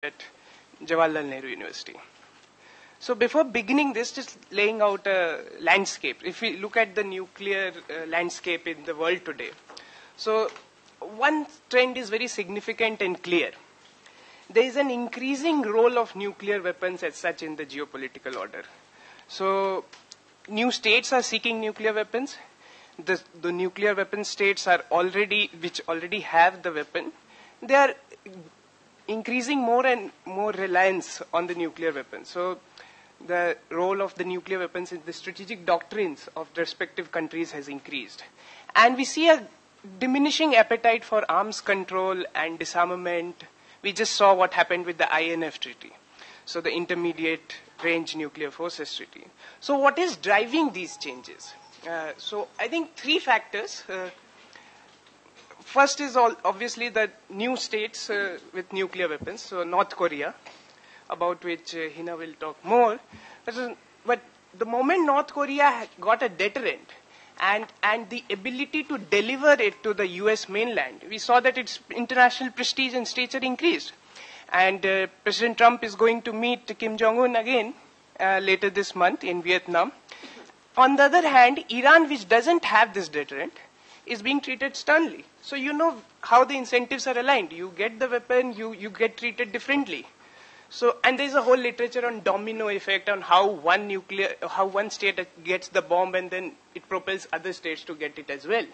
at Jawaharlal Nehru University. So before beginning this, just laying out a landscape. If we look at the nuclear landscape in the world today, so one trend is very significant and clear. There is an increasing role of nuclear weapons as such in the geopolitical order. So new states are seeking nuclear weapons. The nuclear weapon states which already have the weapon, they are increasing more and more reliance on the nuclear weapons. So the role of the nuclear weapons in the strategic doctrines of the respective countries has increased. And we see a diminishing appetite for arms control and disarmament. We just saw what happened with the INF Treaty, so the Intermediate Range Nuclear Forces Treaty. So what is driving these changes? So I think three factors. First is obviously the new states with nuclear weapons, so North Korea, about which Hina will talk more. But the moment North Korea got a deterrent and the ability to deliver it to the US mainland, we saw that its international prestige and stature increased. And President Trump is going to meet Kim Jong-un again later this month in Vietnam. On the other hand, Iran, which doesn't have this deterrent, is being treated sternly. So you know how the incentives are aligned. You get the weapon, you get treated differently. So, and there's a whole literature on domino effect on how one state gets the bomb and then it propels other states to get it as well.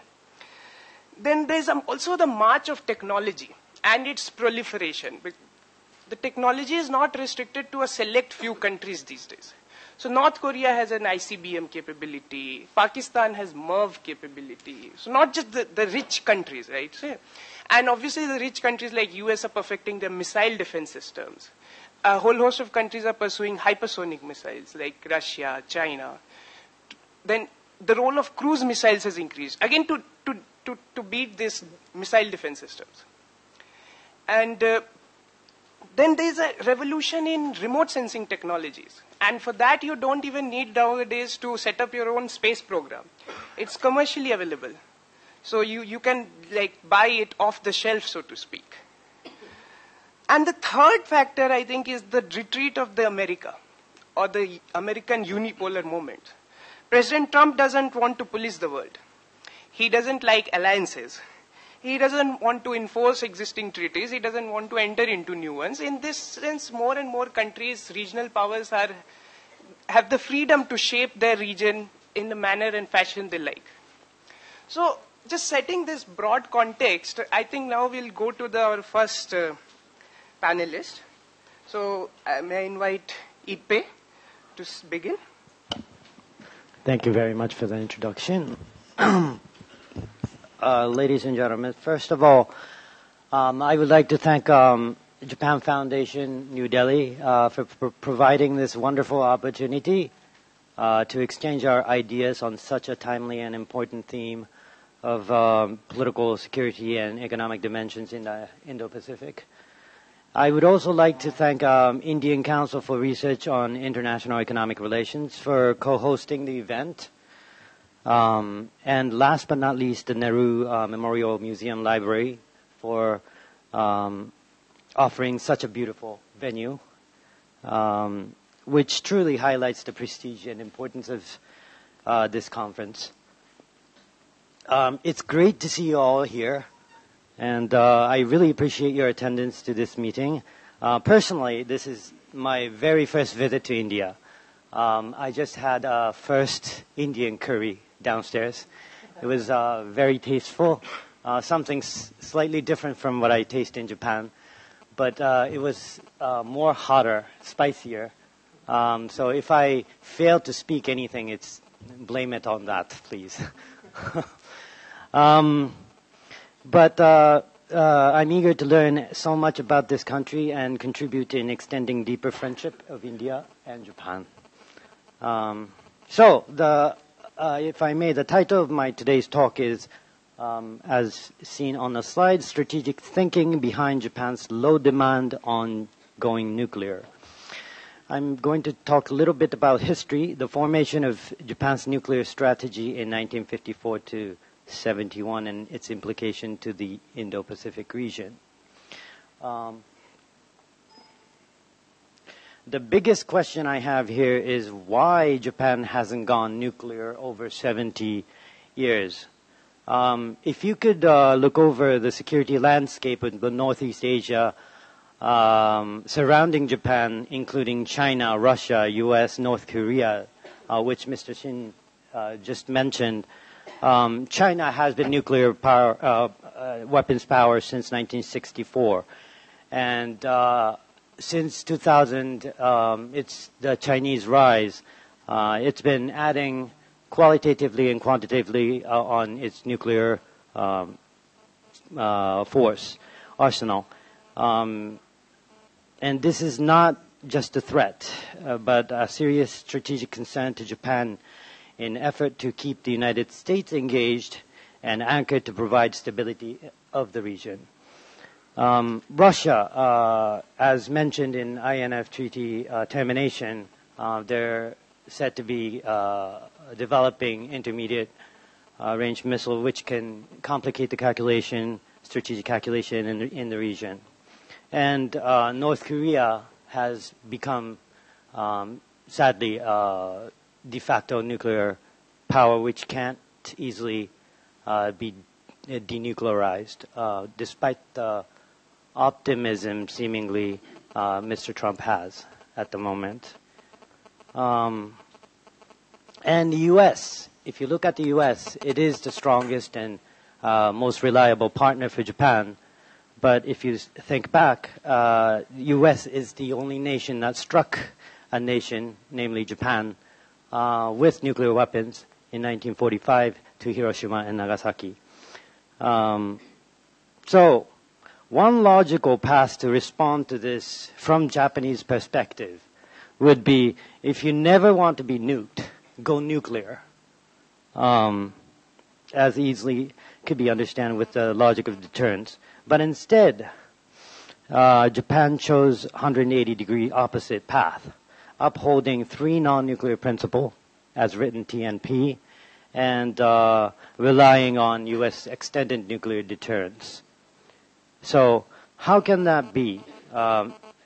Then there's also the march of technology and its proliferation. The technology is not restricted to a select few countries these days. So North Korea has an ICBM capability. Pakistan has MIRV capability. So not just the rich countries, right? So, and obviously the rich countries like US are perfecting their missile defense systems. A whole host of countries are pursuing hypersonic missiles like Russia, China. Then the role of cruise missiles has increased, again to beat these missile defense systems. And then there's a revolution in remote sensing technologies. And for that, you don't even need nowadays to set up your own space program. It's commercially available. So you can buy it off the shelf, so to speak. And the third factor, I think, is the retreat of the America, or the American unipolar movement. President Trump doesn't want to police the world. He doesn't like alliances. He doesn't want to enforce existing treaties. He doesn't want to enter into new ones. In this sense, more and more countries, regional powers have the freedom to shape their region in the manner and fashion they like. So just setting this broad context, I think now we'll go to our first panelist. So may I invite Ipe to begin? Thank you very much for the introduction. Ladies and gentlemen, first of all, I would like to thank Japan Foundation, New Delhi, for providing this wonderful opportunity to exchange our ideas on such a timely and important theme of political security and economic dimensions in the Indo-Pacific. I would also like to thank Indian Council for Research on International Economic Relations for co-hosting the event. And last but not least, the Nehru Memorial Museum Library for offering such a beautiful venue, which truly highlights the prestige and importance of this conference. It's great to see you all here, and I really appreciate your attendance to this meeting. Personally, this is my very first visit to India. I just had first Indian curry downstairs. It was very tasteful, something slightly different from what I taste in Japan, but it was more hotter, spicier. So if I fail to speak anything, blame it on that, please. But I'm eager to learn so much about this country and contribute in extending deeper friendship of India and Japan. If I may, the title of my today's talk is, as seen on the slide, Strategic Thinking Behind Japan's Low Demand on Going Nuclear. I'm going to talk a little bit about history, the formation of Japan's nuclear strategy in 1954 to 71 and its implication to the Indo-Pacific region. the biggest question I have here is why Japan hasn't gone nuclear over 70 years. If you could look over the security landscape of the Northeast Asia surrounding Japan, including China, Russia, U.S., North Korea, which Mr. Shin just mentioned, China has been nuclear power, weapons power since 1964. And since 2000, it's the Chinese rise. It's been adding qualitatively and quantitatively on its nuclear force arsenal. And this is not just a threat, but a serious strategic concern to Japan in effort to keep the United States engaged and anchored to provide stability of the region. Russia, as mentioned in INF Treaty termination, they're said to be developing intermediate range missile, which can complicate the calculation, strategic calculation in the region. And North Korea has become, sadly, de facto nuclear power, which can't easily be denuclearized, despite the optimism seemingly Mr. Trump has at the moment. And the U.S., if you look at the U.S., it is the strongest and most reliable partner for Japan. But if you think back, the U.S. is the only nation that struck a nation, namely Japan, with nuclear weapons in 1945 to Hiroshima and Nagasaki. So, one logical path to respond to this from Japanese perspective would be, if you never want to be nuked, go nuclear. As easily could be understood with the logic of deterrence. But instead, Japan chose 180-degree opposite path, upholding 3 non-nuclear principle, as written TNP, and relying on U.S. extended nuclear deterrence. So how can that be?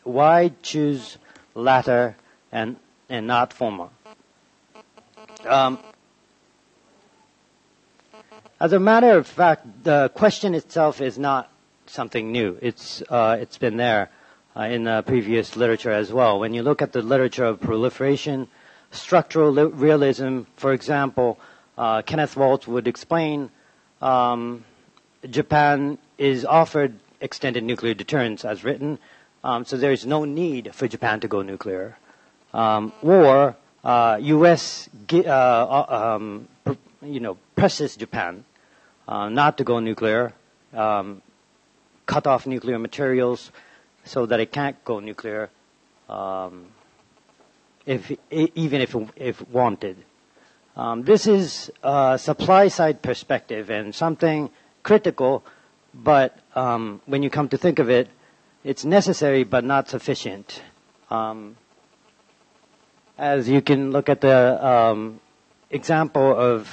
Why choose latter and not former? As a matter of fact, the question itself is not something new. It's been there in the previous literature as well. When you look at the literature of proliferation, structural realism, for example, Kenneth Waltz would explain Japan is offered extended nuclear deterrence as written, so there is no need for Japan to go nuclear. Or U.S. presses Japan not to go nuclear, cut off nuclear materials so that it can't go nuclear, even if wanted. This is a supply side perspective and something critical, but when you come to think of it, it's necessary but not sufficient. As you can look at the example of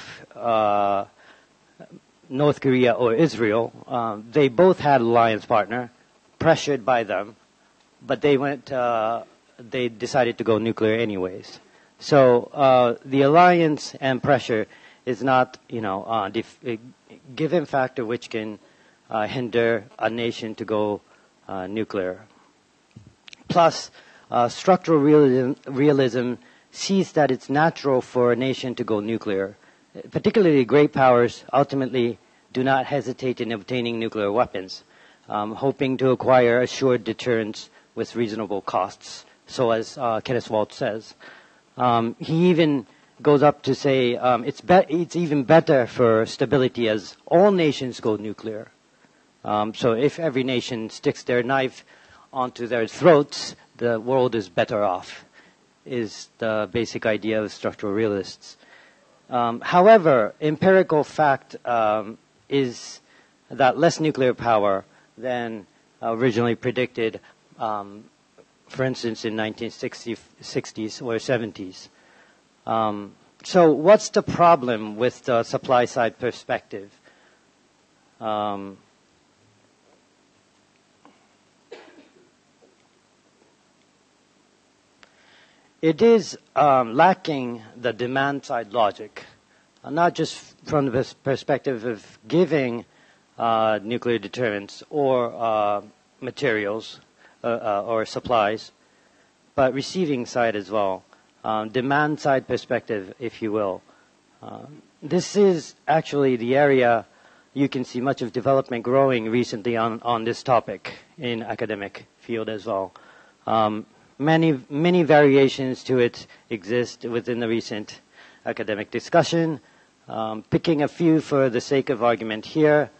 North Korea or Israel, they both had alliance partner, pressured by them, but they decided to go nuclear anyways. So the alliance and pressure is not, a given factor which can hinder a nation to go nuclear. Plus, structural realism sees that it's natural for a nation to go nuclear. Particularly great powers ultimately do not hesitate in obtaining nuclear weapons, hoping to acquire assured deterrence with reasonable costs, so as Kenneth Waltz says. He even goes up to say it's even better for stability as all nations go nuclear. So if every nation sticks their knife onto their throats, the world is better off, is the basic idea of structural realists. However, empirical fact is that less nuclear power than originally predicted, for instance, in 1960s or 70s. So what's the problem with the supply side perspective? it is lacking the demand-side logic, not just from the perspective of giving nuclear deterrence or materials or supplies, but receiving side as well, demand-side perspective, if you will. This is actually the area you can see much of development growing recently on this topic in academic field as well. Many variations to it exist within the recent academic discussion. Picking a few for the sake of argument here.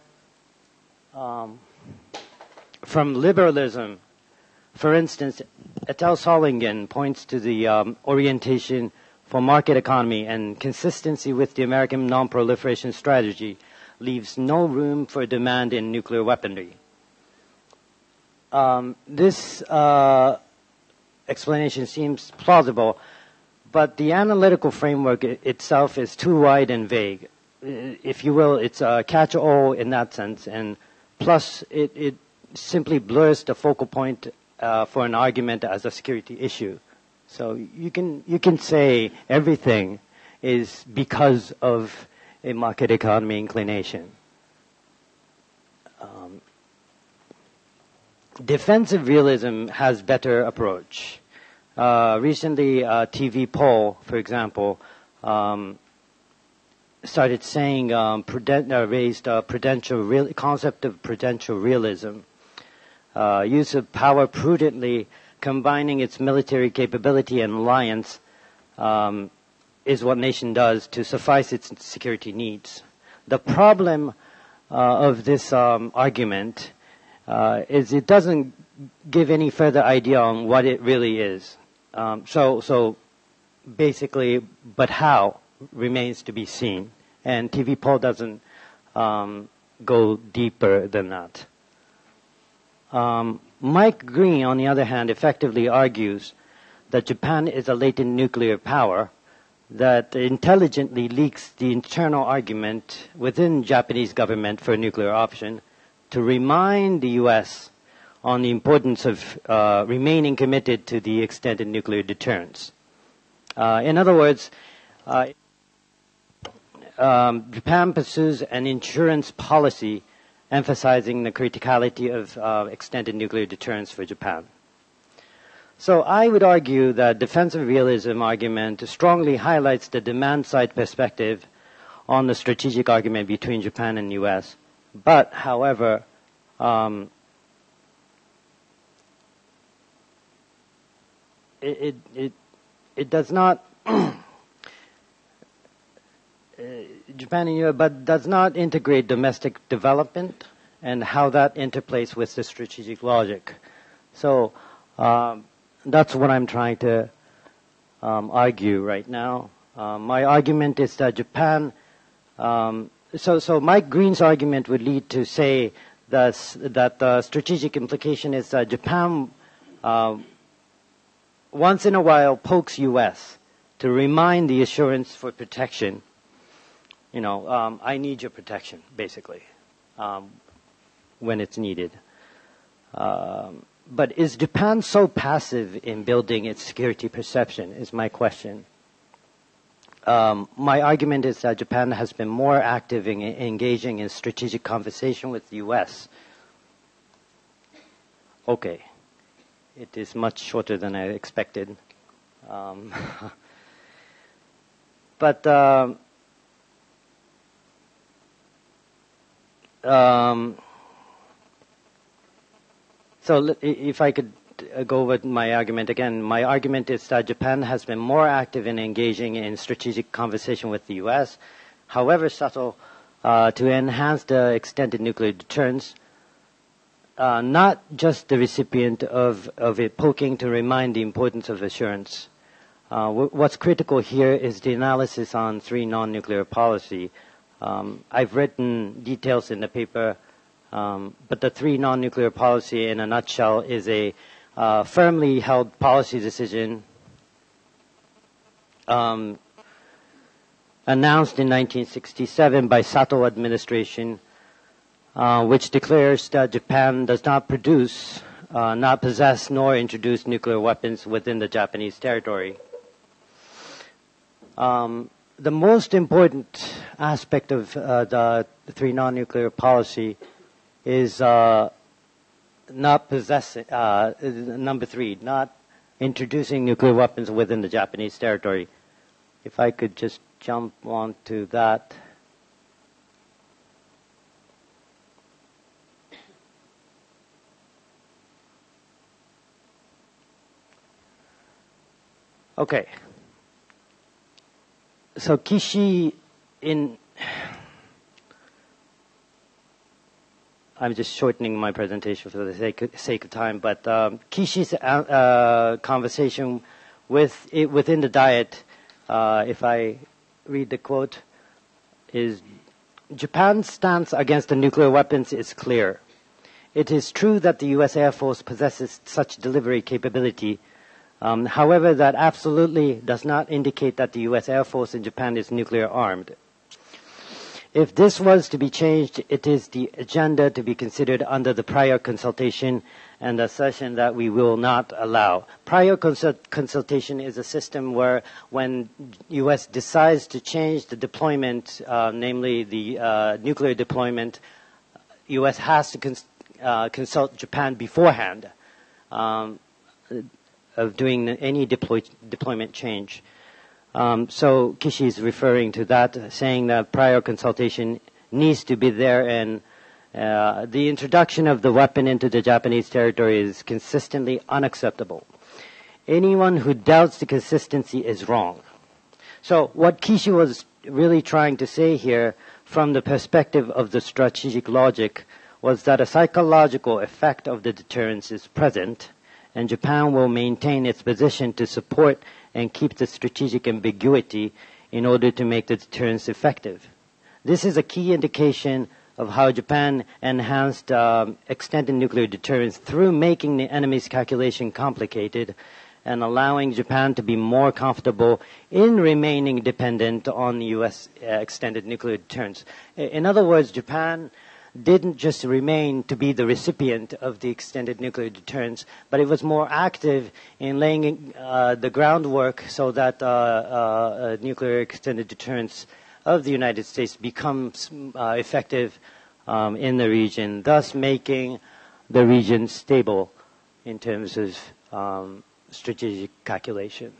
From liberalism, for instance, Etel Solingen points to the orientation for market economy and consistency with the American non-proliferation strategy leaves no room for demand in nuclear weaponry. This explanation seems plausible, but the analytical framework itself is too wide and vague. If you will, it's a catch-all in that sense, and plus it simply blurs the focal point for an argument as a security issue. So you can say everything is because of a market economy inclination. Defensive realism has better approach. Recently, a TV poll, for example, started saying, raised concept of prudential realism. Use of power prudently, combining its military capability and alliance, is what nation does to suffice its security needs. The problem of this argument is it doesn't give any further idea on what it really is. So basically, but how remains to be seen. And TV poll doesn't go deeper than that. Mike Green, on the other hand, effectively argues that Japan is a latent nuclear power that intelligently leaks the internal argument within Japanese government for a nuclear option to remind the U.S. on the importance of remaining committed to the extended nuclear deterrence. In other words, Japan pursues an insurance policy emphasizing the criticality of extended nuclear deterrence for Japan. So I would argue that defensive realism argument strongly highlights the demand-side perspective on the strategic argument between Japan and U.S. But, however, it does not Japan and Europe, but does not integrate domestic development and how that interplays with the strategic logic. So that's what I'm trying to argue right now. My argument is that Japan. So Mike Green's argument would lead to say that the strategic implication is that Japan once in a while pokes U.S. to remind the assurance for protection. I need your protection, basically, when it's needed. But is Japan so passive in building its security perception, is my question. My argument is that Japan has been more active in engaging in strategic conversation with the U.S. Okay. It is much shorter than I expected. But so if I could go with my argument again, my argument is that Japan has been more active in engaging in strategic conversation with the U.S., however subtle, to enhance the extended nuclear deterrence, not just the recipient of it poking to remind the importance of assurance. What's critical here is the analysis on 3 non-nuclear policy. I've written details in the paper, but the 3 non-nuclear policy in a nutshell is a firmly held policy decision announced in 1967 by Sato administration, which declares that Japan does not produce, not possess, nor introduce nuclear weapons within the Japanese territory. The most important aspect of the three non-nuclear policy is not possessing, number 3, not introducing nuclear weapons within the Japanese territory. If I could just jump on to that. Okay. So Kishi I'm just shortening my presentation for the sake of time, but Kishi's conversation within the Diet, if I read the quote, is Japan's stance against the nuclear weapons is clear. It is true that the U.S. Air Force possesses such delivery capability. However, that absolutely does not indicate that the U.S. Air Force in Japan is nuclear armed. If this was to be changed, it is the agenda to be considered under the prior consultation and a session that we will not allow. Prior consultation is a system where when U.S. decides to change the deployment, namely the nuclear deployment, U.S. has to consult Japan beforehand of doing any deployment change. So Kishi is referring to that, saying that prior consultation needs to be there, and the introduction of the weapon into the Japanese territory is consistently unacceptable. Anyone who doubts the consistency is wrong. So what Kishi was really trying to say here, from the perspective of the strategic logic, was that a psychological effect of the deterrence is present, and Japan will maintain its position to support and keep the strategic ambiguity in order to make the deterrence effective. This is a key indication of how Japan enhanced extended nuclear deterrence through making the enemy's calculation complicated and allowing Japan to be more comfortable in remaining dependent on U.S. Extended nuclear deterrence. In other words, Japan didn't just remain to be the recipient of the extended nuclear deterrence, but it was more active in laying the groundwork so that nuclear extended deterrence of the United States becomes effective in the region, thus making the region stable in terms of strategic calculation.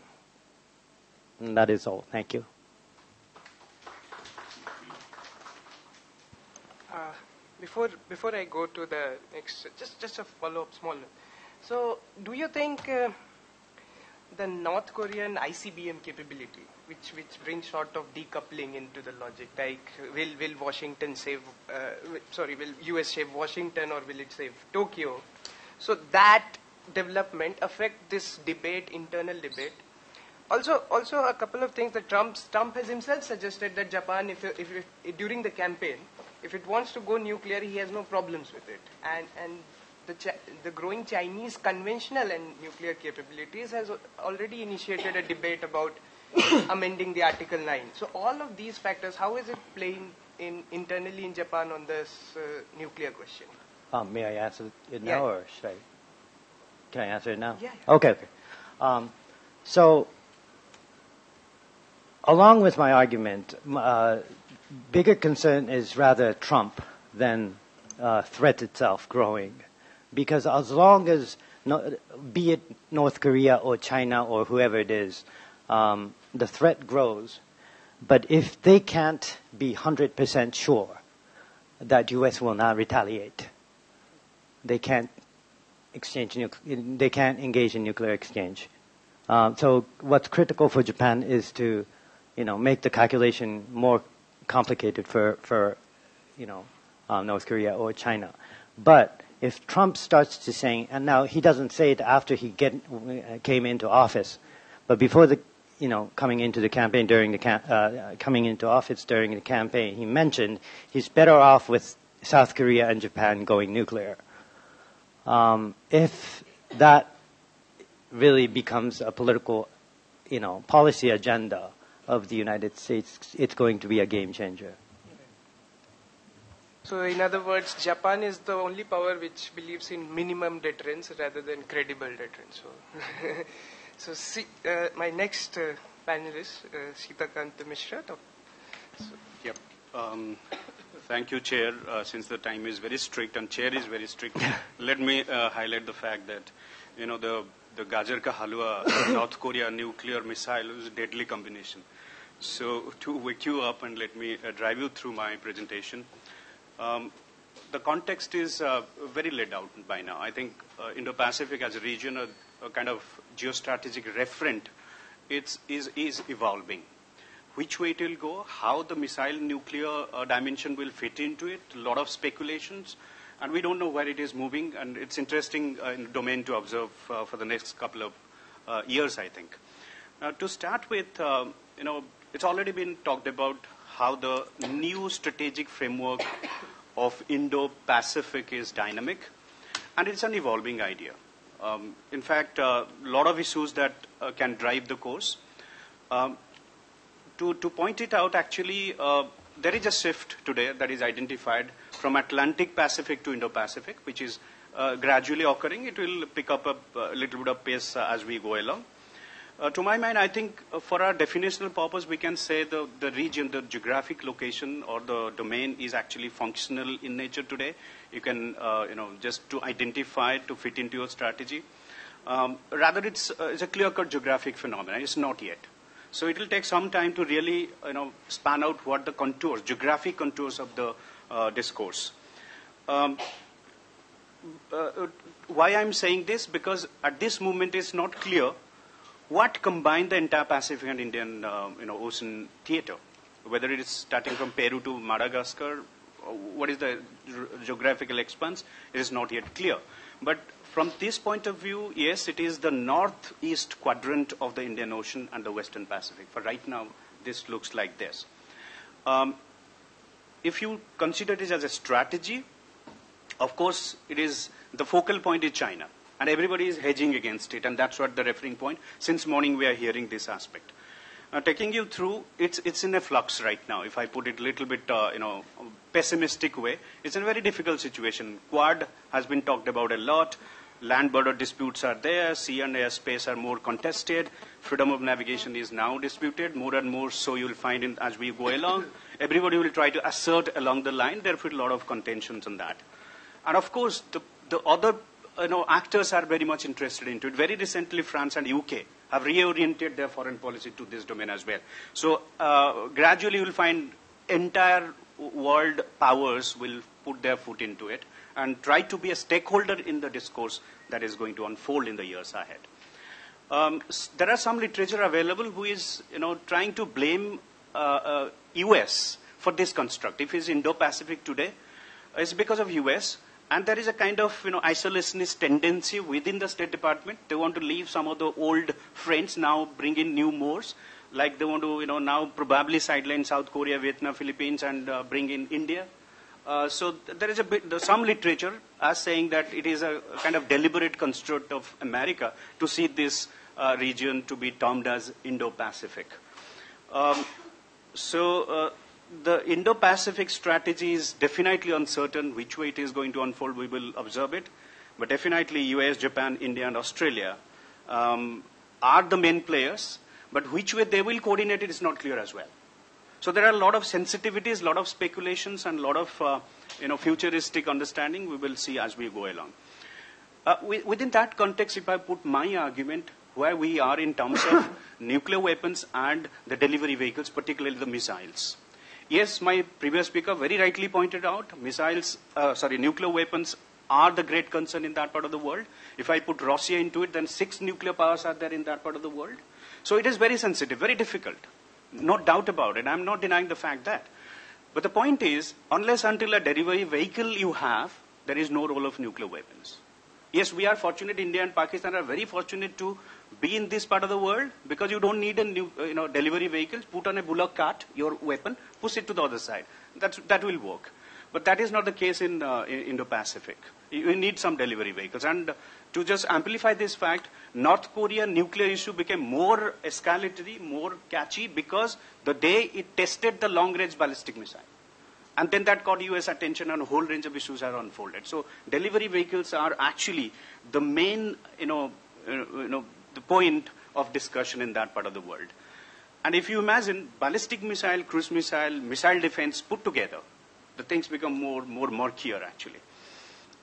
And that is all. Thank you. Before I go to the next, just a follow-up small one. So, do you think the North Korean ICBM capability, which brings sort of decoupling into the logic, like will Washington save, will US save Washington or will it save Tokyo? So that development affect this debate, internal debate. Also a couple of things that Trump has himself suggested that Japan, if during the campaign, if it wants to go nuclear, he has no problems with it. And the growing Chinese conventional and nuclear capabilities has already initiated a debate about amending the Article 9. So all of these factors, how is it playing internally in Japan on this nuclear question? May I answer it now, or should I? Can I answer it now? Yeah. Okay. So, along with my argument, bigger concern is rather Trump than threat itself growing. Because as long as, be it North Korea or China or whoever it is, the threat grows. But if they can't be 100% sure that U.S. will not retaliate, they can't engage in nuclear exchange. So what's critical for Japan is to, make the calculation more complicated for North Korea or China. But if Trump starts to saying, and now he doesn't say it after he came into office, but before coming into the campaign coming into office during the campaign, he mentioned he's better off with South Korea and Japan going nuclear. If that really becomes a political, policy agenda of the United States, it's going to be a game changer. So in other words, Japan is the only power which believes in minimum deterrence rather than credible deterrence. So, my next panelist, Sitakant Mishra. Yep. Thank you, Chair. Since the time is very strict and Chair is very strict, let me highlight the fact that, the Gajar ka halwa, North Korea nuclear missile is a deadly combination. So to wake you up and let me drive you through my presentation. The context is very laid out by now. I think Indo-Pacific as a region, a kind of geostrategic referent, is evolving. Which way it will go, how the missile nuclear dimension will fit into it, a lot of speculations, and we don't know where it is moving, and it's interesting domain to observe for the next couple of years, I think. To start with, it's already been talked about how the new strategic framework of Indo-Pacific is dynamic, and it's an evolving idea. In fact, a lot of issues that can drive the course. To point it out, actually, there is a shift today that is identified from Atlantic Pacific to Indo-Pacific, which is gradually occurring. It will pick up a little bit of pace as we go along. To my mind, I think for our definitional purpose, we can say the region, the geographic location or the domain is actually functional in nature today. You can, just to identify, to fit into your strategy. Rather, it's a clear-cut geographic phenomenon. It's not yet. So it will take some time to really, span out what the contours, geographic contours of the discourse. Why I'm saying this? Because at this moment, it's not clear what combined the entire Pacific and Indian, Ocean theater. Whether it is starting from Peru to Madagascar, what is the geographical expanse, it is not yet clear. But from this point of view, yes, it is the northeast quadrant of the Indian Ocean and the Western Pacific. For right now, this looks like this. If you consider this as a strategy, of course, it is the focal point is China. And everybody is hedging against it, and that's what the referring point. Since morning, we are hearing this aspect. Taking you through, it's in a flux right now. If I put it a little bit, pessimistic way, it's in a very difficult situation. Quad has been talked about a lot. Land border disputes are there. Sea and air space are more contested. Freedom of navigation is now disputed. More and more so you'll find as we go along. Everybody will try to assert along the line. Therefore, a lot of contentions on that. And of course, the other actors are very much interested into it. Very recently, France and UK have reoriented their foreign policy to this domain as well. So gradually, you'll find entire world powers will put their foot into it and try to be a stakeholder in the discourse that is going to unfold in the years ahead. There are some literature available who is, trying to blame US for this construct. If it's Indo-Pacific today, it's because of US. And there is a kind of, isolationist tendency within the State Department. They want to leave some of the old friends, now bring in new Moors. Like they want to, now probably sideline South Korea, Vietnam, Philippines, and bring in India. So there is some literature as saying that it is a kind of deliberate construct of America to see this region to be termed as Indo-Pacific. The Indo-Pacific strategy is definitely uncertain. Which way it is going to unfold, we will observe it. But definitely US, Japan, India, and Australia are the main players. But which way they will coordinate it is not clear as well. So there are a lot of sensitivities, a lot of speculations, and a lot of futuristic understanding we will see as we go along. Within that context, if I put my argument where we are in terms of nuclear weapons and the delivery vehicles, particularly the missiles. Yes, my previous speaker very rightly pointed out, nuclear weapons are the great concern in that part of the world. If I put Russia into it, then 6 nuclear powers are there in that part of the world. So it is very sensitive, very difficult. No doubt about it. I'm not denying the fact that. But the point is, unless until a delivery vehicle you have, there is no role of nuclear weapons. Yes, we are fortunate, India and Pakistan are very fortunate to be in this part of the world because you don't need a new delivery vehicle. Put on a bullock cart, your weapon, push it to the other side. That will work. But that is not the case in Indo-Pacific. You need some delivery vehicles. And to just amplify this fact, North Korea nuclear issue became more escalatory, more catchy because the day it tested the long-range ballistic missile. And then that caught US attention and a whole range of issues are unfolded. So delivery vehicles are actually the main, the point of discussion in that part of the world. And if you imagine ballistic missile, cruise missile, missile defense put together, the things become more murkier actually.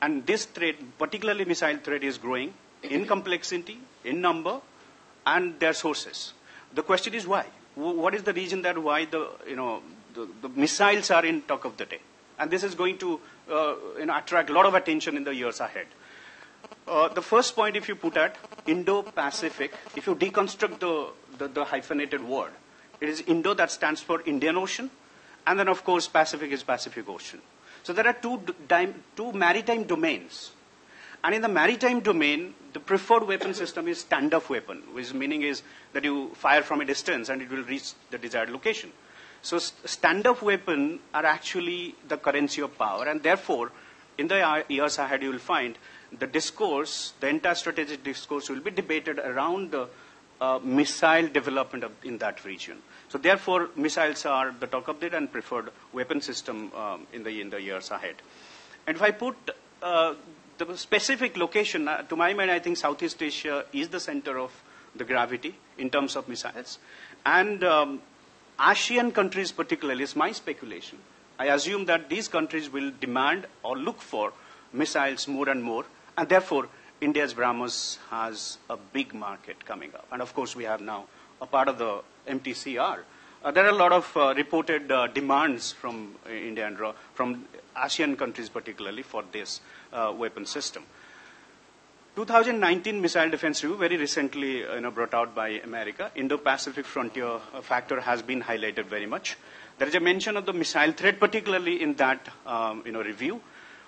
And this threat, particularly missile threat, is growing in complexity, in number, and their sources. The question is why? What is the reason that why the missiles are in talk of the day? And this is going to attract a lot of attention in the years ahead. The first point, if you put at Indo-Pacific, if you deconstruct the hyphenated word, it is Indo that stands for Indian Ocean, and then of course Pacific is Pacific Ocean. So there are two maritime domains. And in the maritime domain, the preferred weapon system is standoff weapon, which meaning is that you fire from a distance and it will reach the desired location. So standoff weapon are actually the currency of power, and therefore, in the years ahead, you will find the discourse, the entire strategic discourse will be debated around the missile development in that region. So therefore, missiles are the talk of it and preferred weapon system in the years ahead. And if I put the specific location, to my mind, I think Southeast Asia is the center of the gravity in terms of missiles. And ASEAN countries particularly, is my speculation. I assume that these countries will demand or look for missiles more and more, and therefore India's BrahMos has a big market coming up. And of course, we have now a part of the MTCR. There are a lot of reported demands from India and from ASEAN countries particularly for this weapon system. 2019 Missile Defense Review, very recently brought out by America, Indo-Pacific frontier factor has been highlighted very much. There is a mention of the missile threat, particularly in that review,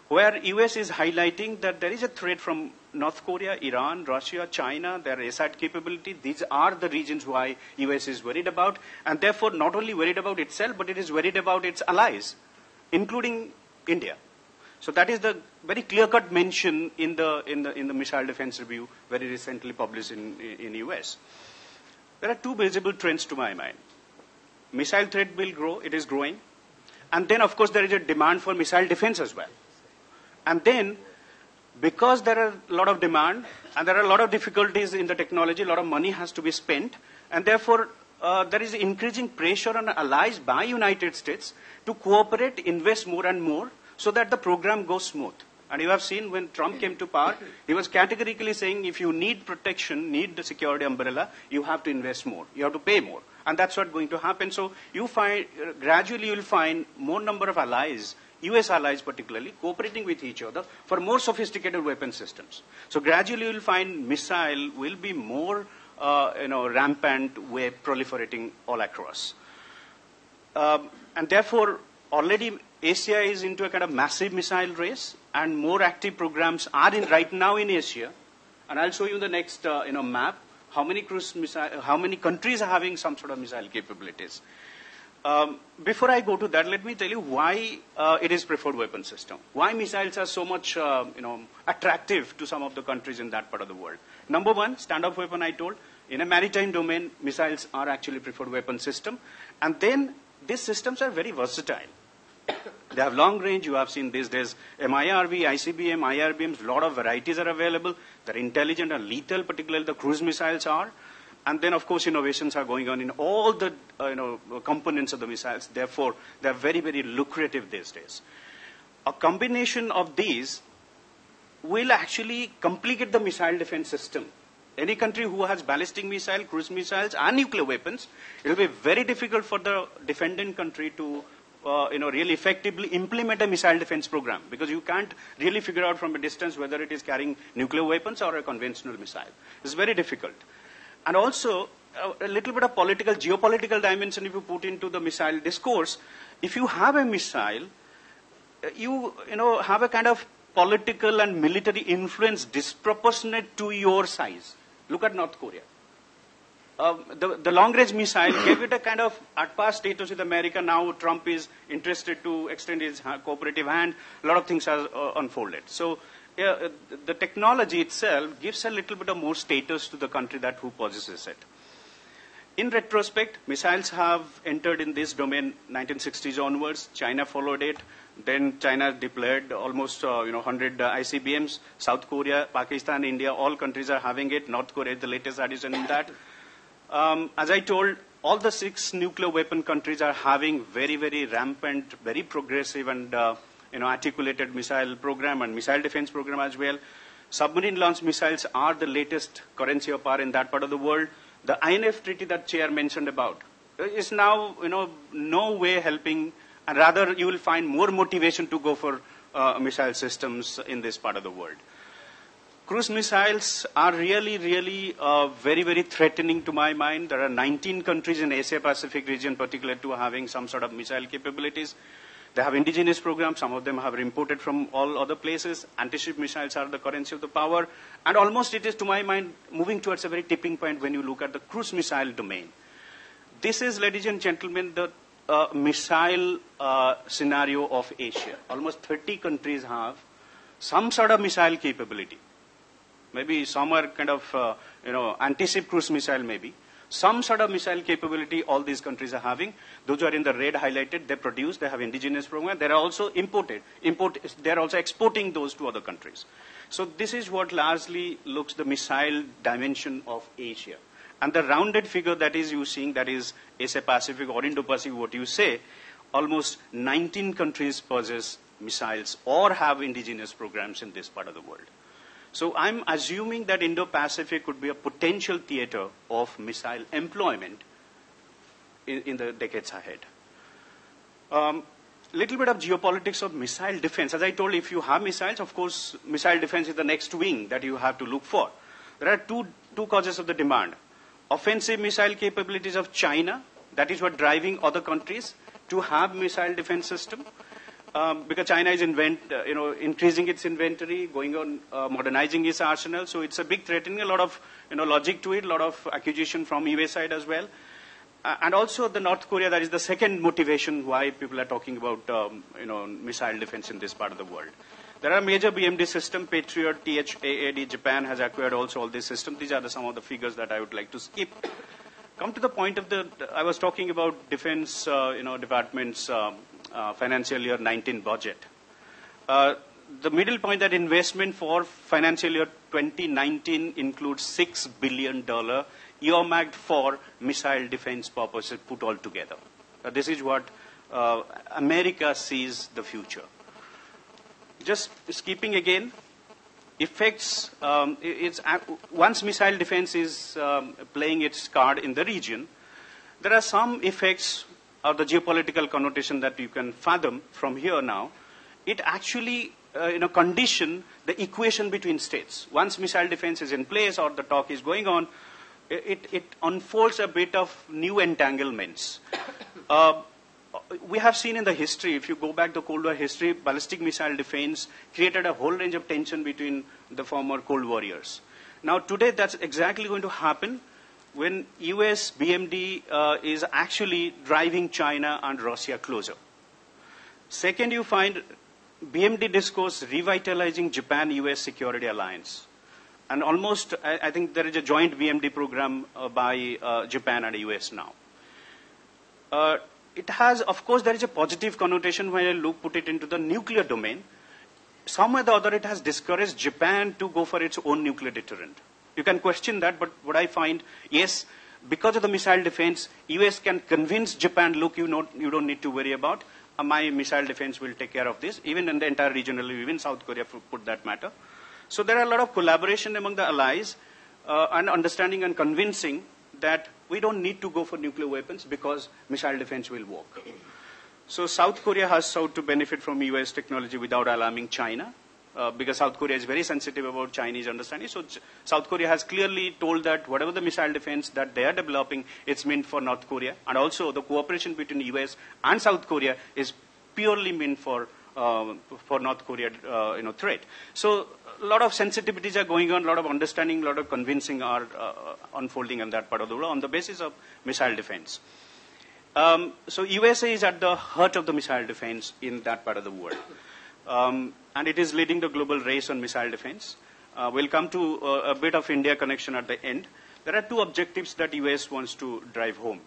where US is highlighting that there is a threat from North Korea, Iran, Russia, China, their ASAT capability. These are the regions why US is worried about, and therefore not only worried about itself, but it is worried about its allies, including India. So that is the very clear-cut mention in the Missile Defense Review, very recently published in US. There are two visible trends to my mind. Missile threat will grow, it is growing. And then, of course, there is a demand for missile defense as well. And then, because there are a lot of demand, and there are a lot of difficulties in the technology, a lot of money has to be spent, and therefore, there is increasing pressure on allies by United States to cooperate, invest more and more, so that the program goes smooth. And you have seen when Trump came to power, he was categorically saying if you need protection, need the security umbrella, you have to invest more. You have to pay more. And that's what's going to happen. So you find, gradually you'll find more number of allies, US allies particularly, cooperating with each other for more sophisticated weapon systems. So gradually you'll find missile will be more rampant way proliferating all across. And therefore, already Asia is into a kind of massive missile race, and more active programs are right now in Asia. And I'll show you the next map, how many countries are having some sort of missile capabilities. Before I go to that, let me tell you why it is preferred weapon system. Why missiles are so much attractive to some of the countries in that part of the world. Number one, standoff weapon I told. In a maritime domain, missiles are actually preferred weapon system. And then these systems are very versatile. They have long range. You have seen these days MIRV, ICBM, IRBMs, a lot of varieties are available. They're intelligent and lethal, particularly the cruise missiles are. And then, of course, innovations are going on in all the components of the missiles. Therefore, they're very, very lucrative these days. A combination of these will actually complicate the missile defense system. Any country who has ballistic missile, cruise missiles, and nuclear weapons, it will be very difficult for the defendant country to really effectively implement a missile defense program, because you can't really figure out from a distance whether it is carrying nuclear weapons or a conventional missile. It's very difficult. And also, a little bit of geopolitical dimension if you put into the missile discourse. If you have a missile, you have a kind of political and military influence disproportionate to your size. Look at North Korea. The long-range missile gave it a kind of at-par status with America. Now Trump is interested to extend his cooperative hand. A lot of things have unfolded. So the technology itself gives a little bit of more status to the country who possesses it. In retrospect, missiles have entered in this domain 1960s onwards. China followed it. Then China deployed almost 100 ICBMs. South Korea, Pakistan, India, all countries are having it. North Korea is the latest addition in that. As I told, all the 6 nuclear weapon countries are having very, very rampant, very progressive and articulated missile program and missile defense program as well. Submarine launched missiles are the latest currency of power in that part of the world. The INF treaty that Chair mentioned about is now, no way helping, and rather you will find more motivation to go for missile systems in this part of the world. Cruise missiles are really, really very, very threatening to my mind. There are 19 countries in Asia-Pacific region, particularly, to having some sort of missile capabilities. They have indigenous programs. Some of them have imported from all other places. Anti-ship missiles are the currency of the power. And almost it is, to my mind, moving towards a very tipping point when you look at the cruise missile domain. This is, ladies and gentlemen, the missile scenario of Asia. Almost 30 countries have some sort of missile capability. Maybe some are kind of, anti-ship cruise missile maybe. Some sort of missile capability all these countries are having. Those who are in the red highlighted, they produce, they have indigenous program. They are also imported. They are also exporting those to other countries. So this is what largely looks the missile dimension of Asia. And the rounded figure that is you seeing, that is Asia-Pacific or Indo-Pacific, what you say, almost 19 countries possess missiles or have indigenous programs in this part of the world. So I'm assuming that Indo-Pacific could be a potential theater of missile employment in the decades ahead. Little bit of geopolitics of missile defense. As I told you, if you have missiles, of course, missile defense is the next wing that you have to look for. There are two causes of the demand. Offensive missile capabilities of China, that is what driving other countries to have missile defense system. Because China is increasing its inventory, going on modernizing its arsenal. So it's a big threatening, a lot of logic to it, a lot of accusation from US side as well. And also the North Korea, that is the second motivation why people are talking about missile defense in this part of the world. There are major BMD systems, Patriot, THAAD, Japan has acquired also all these systems. These are some of the figures that I would like to skip. Come to the point of I was talking about defense, department's financial year 19 budget. The middle point that investment for financial year 2019 includes $6 billion earmarked for missile defense purposes put all together. This is what America sees the future. Just skipping again, effects, once missile defense is playing its card in the region, there are some effects of the geopolitical connotation that you can fathom from here now. It actually condition the equation between states. Once missile defense is in place or the talk is going on, it unfolds a bit of new entanglements. We have seen in the history, if you go back to Cold War history, ballistic missile defense created a whole range of tension between the former Cold Warriors. Now today that's exactly going to happen when US BMD is actually driving China and Russia closer. Second, you find BMD discourse revitalizing Japan-US security alliance. And almost, I think there is a joint BMD program by Japan and the US now. It has, of course, there is a positive connotation when I put it into the nuclear domain. Some way or the other, it has discouraged Japan to go for its own nuclear deterrent. You can question that, but what I find, yes, because of the missile defense, US can convince Japan, look, you don't need to worry about, my missile defense will take care of this, even in the entire regional, even South Korea put that matter. So there are a lot of collaboration among the allies and understanding and convincing that we don't need to go for nuclear weapons because missile defense will work. So South Korea has sought to benefit from US technology without alarming China. Because South Korea is very sensitive about Chinese understanding. So South Korea has clearly told that whatever the missile defense that they are developing, it's meant for North Korea. And also the cooperation between US and South Korea is purely meant for North Korea threat. So a lot of sensitivities are going on, a lot of understanding, a lot of convincing are unfolding in that part of the world on the basis of missile defense. So USA is at the heart of the missile defense in that part of the world. And it is leading the global race on missile defense. We'll come to a bit of India connection at the end. There are two objectives that US wants to drive home.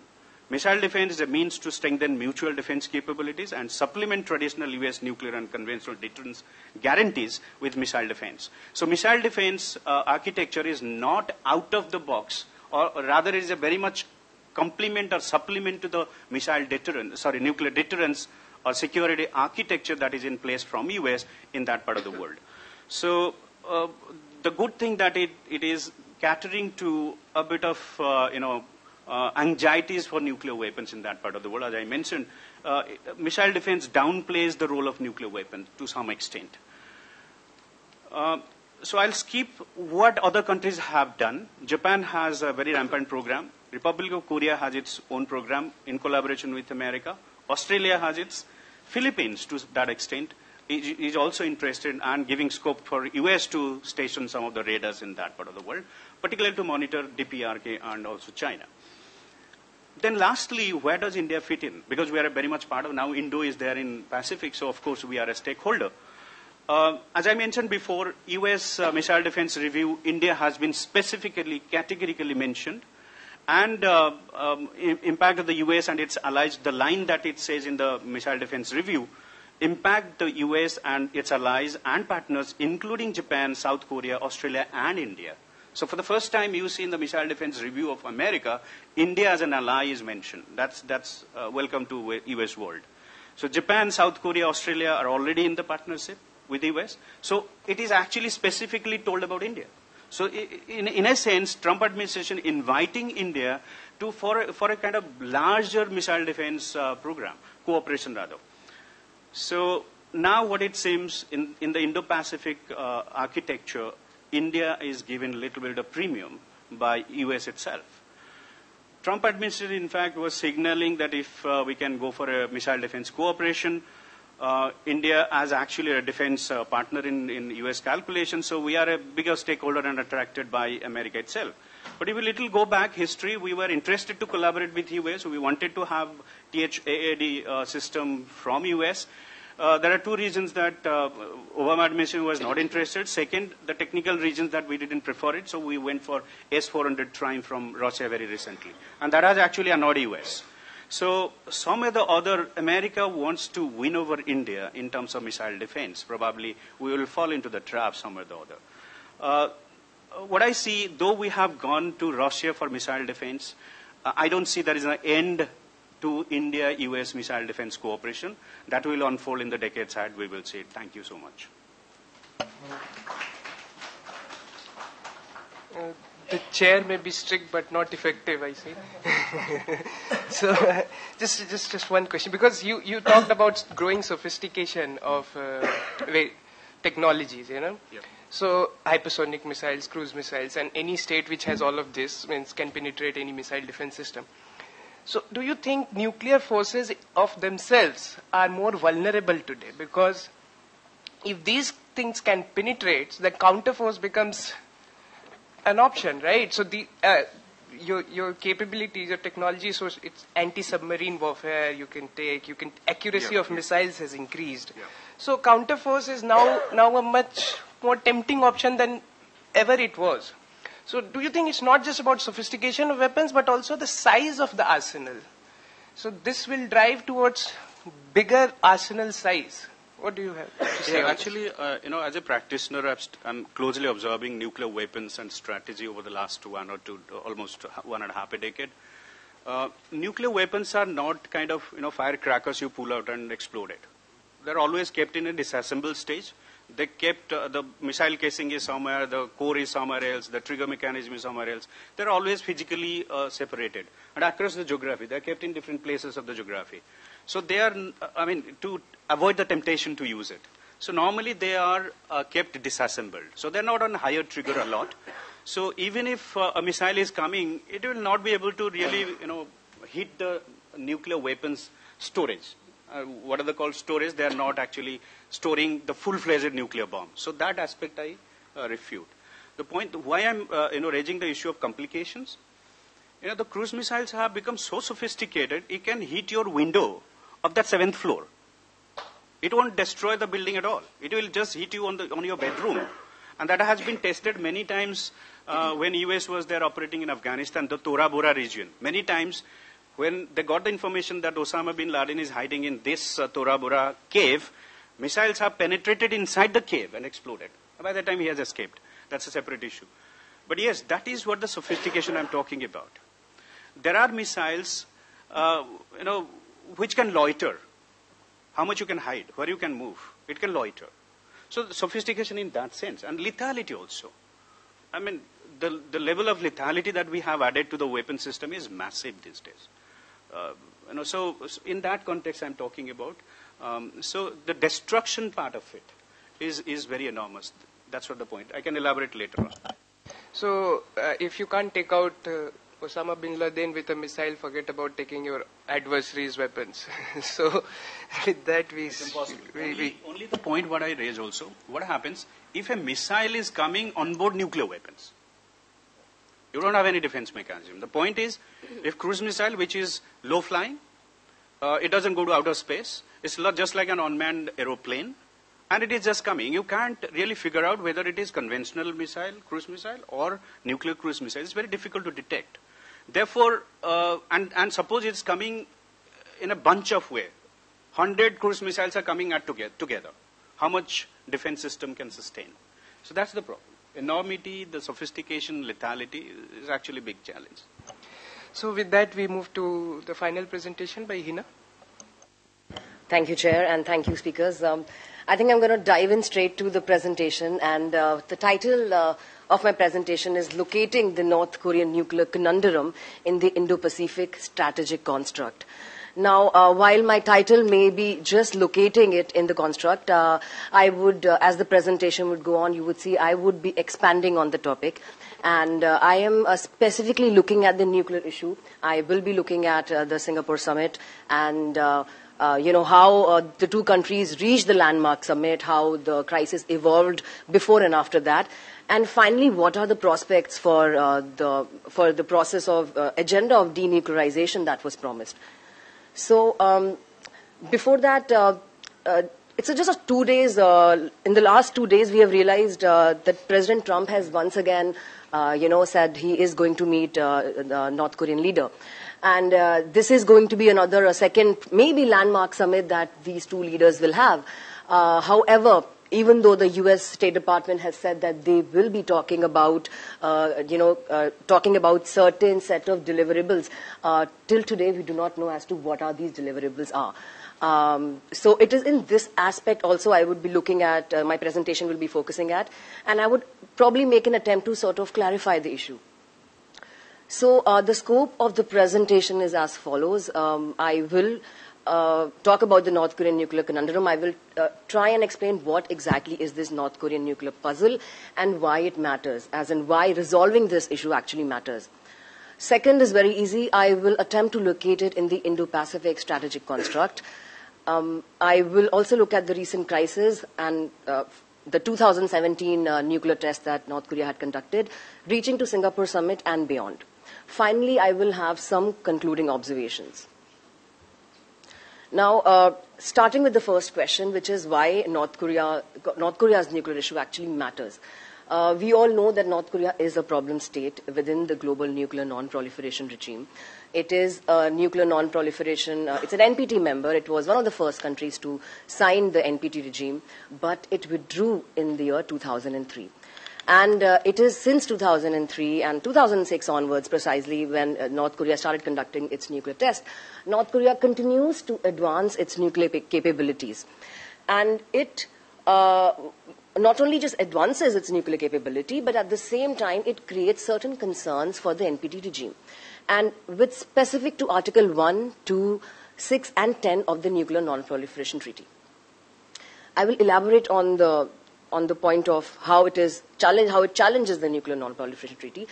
Missile defense is a means to strengthen mutual defense capabilities and supplement traditional US nuclear and conventional deterrence guarantees with missile defense. So missile defense architecture is not out of the box, or rather is a very much complement or supplement to the nuclear deterrence or security architecture that is in place from US in that part of the world. So the good thing that it is catering to a bit of, anxieties for nuclear weapons in that part of the world. As I mentioned, missile defense downplays the role of nuclear weapons to some extent. So I'll skip what other countries have done. Japan has a very rampant program. Republic of Korea has its own program in collaboration with America. Australia has its. Philippines, to that extent, is also interested and giving scope for US to station some of the radars in that part of the world, particularly to monitor DPRK and also China. Then lastly, where does India fit in? Because we are very much part of, now Indo is there in Pacific, so of course we are a stakeholder. As I mentioned before, US Missile Defense Review, India has been specifically, categorically mentioned. And impact of the US and its allies, the line that it says in the Missile Defense Review, impact the US and its allies and partners, including Japan, South Korea, Australia, and India. So for the first time, you see in the Missile Defense Review of America, India as an ally is mentioned. That's welcome to US world. So Japan, South Korea, Australia are already in the partnership with the US. So it is actually specifically told about India. So in a sense, Trump administration inviting India for a kind of larger missile defense program, cooperation rather. So now what it seems in the Indo-Pacific architecture, India is given a little bit of premium by US itself. Trump administration, in fact, was signaling that if we can go for a missile defense cooperation, India as actually a defense partner in US calculations, so we are a bigger stakeholder and attracted by America itself. But if we little go back history, we were interested to collaborate with US, so we wanted to have THAAD system from US. There are two reasons that Obama administration was not interested. Second, the technical reasons that we didn't prefer it, so we went for S-400 Triumph from Russia very recently. And that has actually annoyed US. So some or the other, America wants to win over India in terms of missile defense. Probably we will fall into the trap some or the other. What I see, though we have gone to Russia for missile defense, I don't see there is an end to India-US missile defense cooperation. That will unfold in the decades ahead. We will see it. Thank you so much. The chair may be strict but not effective, I see. So just one question, because you talked about growing sophistication of technologies, you know. Yep. So hypersonic missiles, cruise missiles, and any state which has all of this means can penetrate any missile defense system. So do you think nuclear forces of themselves are more vulnerable today? Because if these things can penetrate, the counterforce becomes an option, right? So your capabilities, your technology, so it's anti-submarine warfare. Accuracy of missiles has increased. Yeah. So counterforce is now a much more tempting option than ever it was. So do you think it's not just about sophistication of weapons, but also the size of the arsenal? So this will drive towards bigger arsenal size. What do you have to say? Yeah, actually, as a practitioner, I'm closely observing nuclear weapons and strategy over the last almost 1.5 a decade. Nuclear weapons are not kind of, firecrackers you pull out and explode it. They're always kept in a disassembled stage. They kept, the missile casing is somewhere, the core is somewhere else, the trigger mechanism is somewhere else. They're always physically separated. And across the geography, they're kept in different places of the geography. So they are, to avoid the temptation to use it. So normally they are kept disassembled. So they're not on higher trigger a lot. So even if a missile is coming, it will not be able to really, hit the nuclear weapons storage. What are they called? Storage. They are not actually storing the full-fledged nuclear bomb. So that aspect I refute. The point why I'm raising the issue of complications, the cruise missiles have become so sophisticated, it can hit your window of that 7th floor. It won't destroy the building at all. It will just hit you on your bedroom. And that has been tested many times when US was there operating in Afghanistan, the Tora Bora region. Many times when they got the information that Osama bin Laden is hiding in this Tora Bora cave, missiles have penetrated inside the cave and exploded. By the time he has escaped. That's a separate issue. But yes, that is what the sophistication I'm talking about. There are missiles, which can loiter. How much you can hide, where you can move. It can loiter. So the sophistication in that sense. And lethality also. I mean, the level of lethality that we have added to the weapon system is massive these days. So in that context I'm talking about. So the destruction part of it is very enormous. That's what the point. I can elaborate later on. So if you can't take out Osama bin Laden with a missile, forget about taking your adversary's weapons. So with that it's impossible. Only the point what I raise also, what happens if a missile is coming on board nuclear weapons? You don't have any defense mechanism. The point is, if cruise missile, which is low flying, it doesn't go to outer space. It's just like an unmanned aeroplane. And it is just coming. You can't really figure out whether it is conventional missile, cruise missile, or nuclear cruise missile. It's very difficult to detect. Therefore, and suppose it's coming in a bunch of way. 100 cruise missiles are coming together. How much defense system can sustain? So that's the problem. Enormity, the sophistication, lethality is actually a big challenge. So with that, we move to the final presentation by Hina. Thank you, Chair, and thank you, speakers. I think I'm going to dive in straight to the presentation, and the title of my presentation is Locating the North Korean Nuclear Conundrum in the Indo-Pacific Strategic Construct. Now, while my title may be just locating it in the construct, I would, as the presentation would go on, you would see I would be expanding on the topic. And I am specifically looking at the nuclear issue. I will be looking at the Singapore summit and how the two countries reached the landmark summit, how the crisis evolved before and after that, and finally, what are the prospects for the process of agenda of denuclearization that was promised. So before that, it's just 2 days. In the last 2 days, we have realized that President Trump has once again, said he is going to meet the North Korean leader. And this is going to be a second, maybe landmark summit that these two leaders will have. However, even though the U.S. State Department has said that they will be talking about, certain set of deliverables, till today we do not know as to what are these deliverables are. So it is in this aspect also I would be looking at, my presentation will be focusing at, and I would probably make an attempt to sort of clarify the issue. So the scope of the presentation is as follows. I will talk about the North Korean nuclear conundrum. I will try and explain what exactly is this North Korean nuclear puzzle and why it matters, as in why resolving this issue actually matters. Second is very easy. I will attempt to locate it in the Indo-Pacific strategic construct. I will also look at the recent crisis and the 2017 nuclear test that North Korea had conducted, reaching to Singapore summit and beyond. Finally, I will have some concluding observations. Now, starting with the first question, which is why North Korea's nuclear issue actually matters. We all know that North Korea is a problem state within the global nuclear non-proliferation regime. It is a nuclear non-proliferation, it's an NPT member. It was one of the first countries to sign the NPT regime, but it withdrew in the year 2003. And it is since 2003 and 2006 onwards, precisely, when North Korea started conducting its nuclear test, North Korea continues to advance its nuclear capabilities. And it not only just advances its nuclear capability, but at the same time, it creates certain concerns for the NPT regime. And with specific to Article 1, 2, 6, and 10 of the Nuclear Non-Proliferation Treaty. I will elaborate on the point of how it challenges the Nuclear Non-Proliferation Treaty.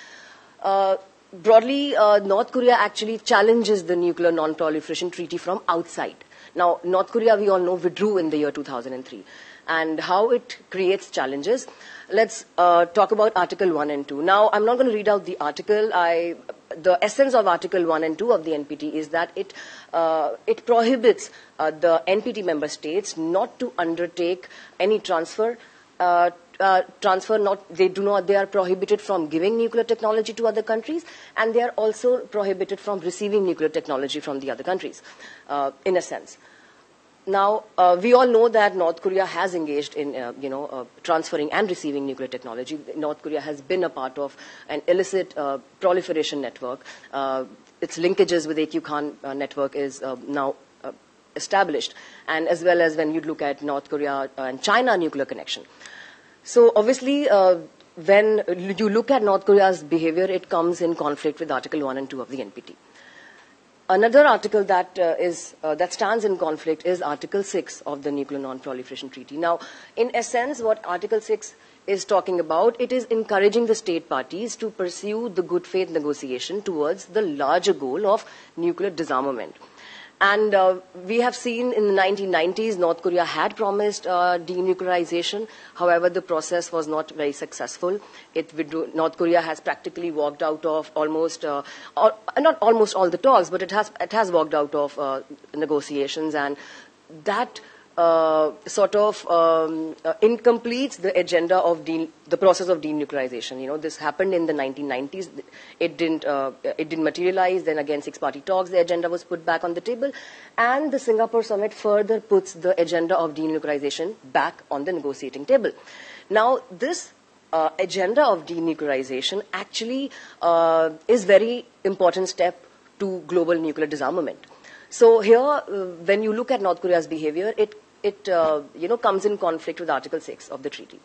Broadly, North Korea actually challenges the Nuclear Non-Proliferation Treaty from outside. Now, North Korea, we all know, withdrew in the year 2003. And how it creates challenges. Let's talk about Article 1 and 2. Now, I'm not going to read out the article. The essence of Article 1 and 2 of the NPT is that it prohibits the NPT member states not to undertake any transfer they are prohibited from giving nuclear technology to other countries, and they are also prohibited from receiving nuclear technology from the other countries, in a sense. Now, we all know that North Korea has engaged in, transferring and receiving nuclear technology. North Korea has been a part of an illicit proliferation network. Its linkages with AQ Khan network is now established, and as well as when you look at North Korea and China nuclear connection. So obviously, when you look at North Korea's behavior, it comes in conflict with Article 1 and 2 of the NPT. Another article that stands in conflict is Article 6 of the Nuclear Non-Proliferation Treaty. Now, in essence, what Article 6 is talking about, it is encouraging the state parties to pursue the good faith negotiation towards the larger goal of nuclear disarmament. And we have seen in the 1990s, North Korea had promised denuclearization. However, the process was not very successful. North Korea has practically walked out of not almost all the talks, but it has walked out of negotiations, and that incompletes the agenda of the process of denuclearization. This happened in the 1990s. It didn't materialize. Then again, six-party talks, the agenda was put back on the table, and the Singapore summit further puts the agenda of denuclearization back on the negotiating table. Now, this agenda of denuclearization actually is very important step to global nuclear disarmament. So here, when you look at North Korea's behavior, it comes in conflict with Article 6 of the treaty.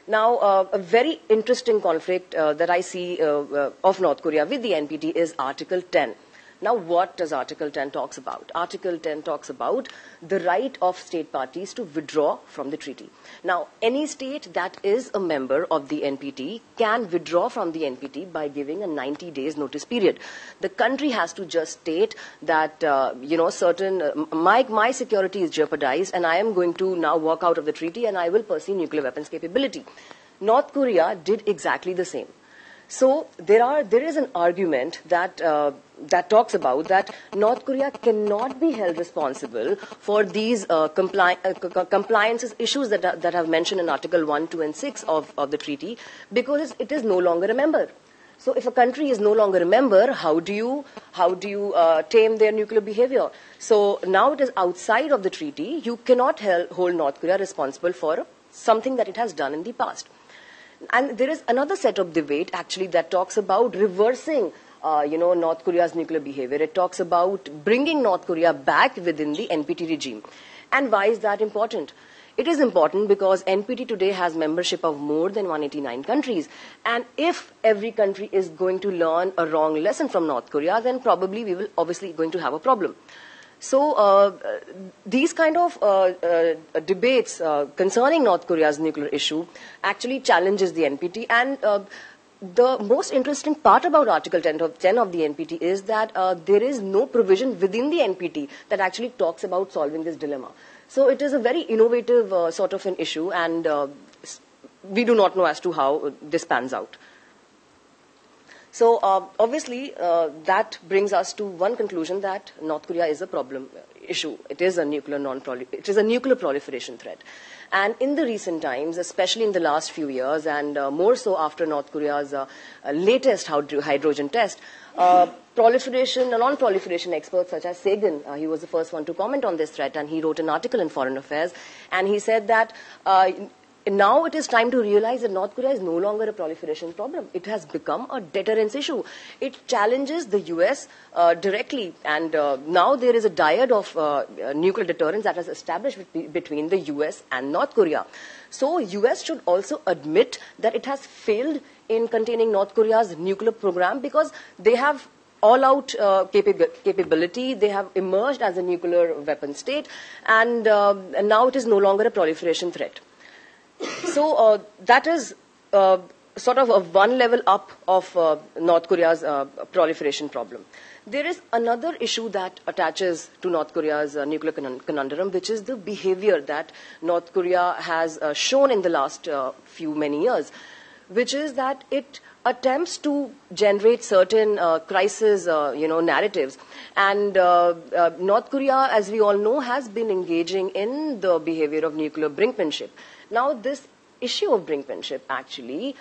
Now, a very interesting conflict that I see of North Korea with the NPT is Article 10. Now, what does Article 10 talks about? Article 10 talks about the right of state parties to withdraw from the treaty. Now, any state that is a member of the NPT can withdraw from the NPT by giving a 90 days notice period. The country has to just state that, my security is jeopardized and I am going to now walk out of the treaty and I will pursue nuclear weapons capability. North Korea did exactly the same. So there is an argument that talks about that North Korea cannot be held responsible for these compliance issues that have mentioned in Article 1, 2, and 6 of the treaty, because it is no longer a member. So if a country is no longer a member, how do you tame their nuclear behavior? So now it is outside of the treaty. You cannot hold North Korea responsible for something that it has done in the past. And there is another set of debate actually that talks about reversing, North Korea's nuclear behavior. It talks about bringing North Korea back within the NPT regime. And why is that important? It is important because NPT today has membership of more than 189 countries. And if every country is going to learn a wrong lesson from North Korea, then probably we will obviously going to have a problem. So these kind of debates concerning North Korea's nuclear issue actually challenges the NPT. And the most interesting part about Article 10 of the NPT is that there is no provision within the NPT that actually talks about solving this dilemma. So it is a very innovative sort of an issue, and we do not know as to how this pans out. So obviously, that brings us to one conclusion, that North Korea is a problem issue. It is a nuclear proliferation threat. And in the recent times, especially in the last few years, and more so after North Korea's latest hydrogen test, non-proliferation experts such as Sagan, he was the first one to comment on this threat, and he wrote an article in Foreign Affairs, and he said that now it is time to realize that North Korea is no longer a proliferation problem. It has become a deterrence issue. It challenges the US directly, and now there is a dyad of nuclear deterrence that has established between the US and North Korea. So US should also admit that it has failed in containing North Korea's nuclear program, because they have all-out capability. They have emerged as a nuclear weapon state, and now it is no longer a proliferation threat. So that is sort of a one level up of North Korea's proliferation problem. There is another issue that attaches to North Korea's nuclear conundrum, which is the behavior that North Korea has shown in the last many years, which is that it attempts to generate certain crisis, narratives. And North Korea, as we all know, has been engaging in the behavior of nuclear brinkmanship. Now, this issue of brinkmanship actually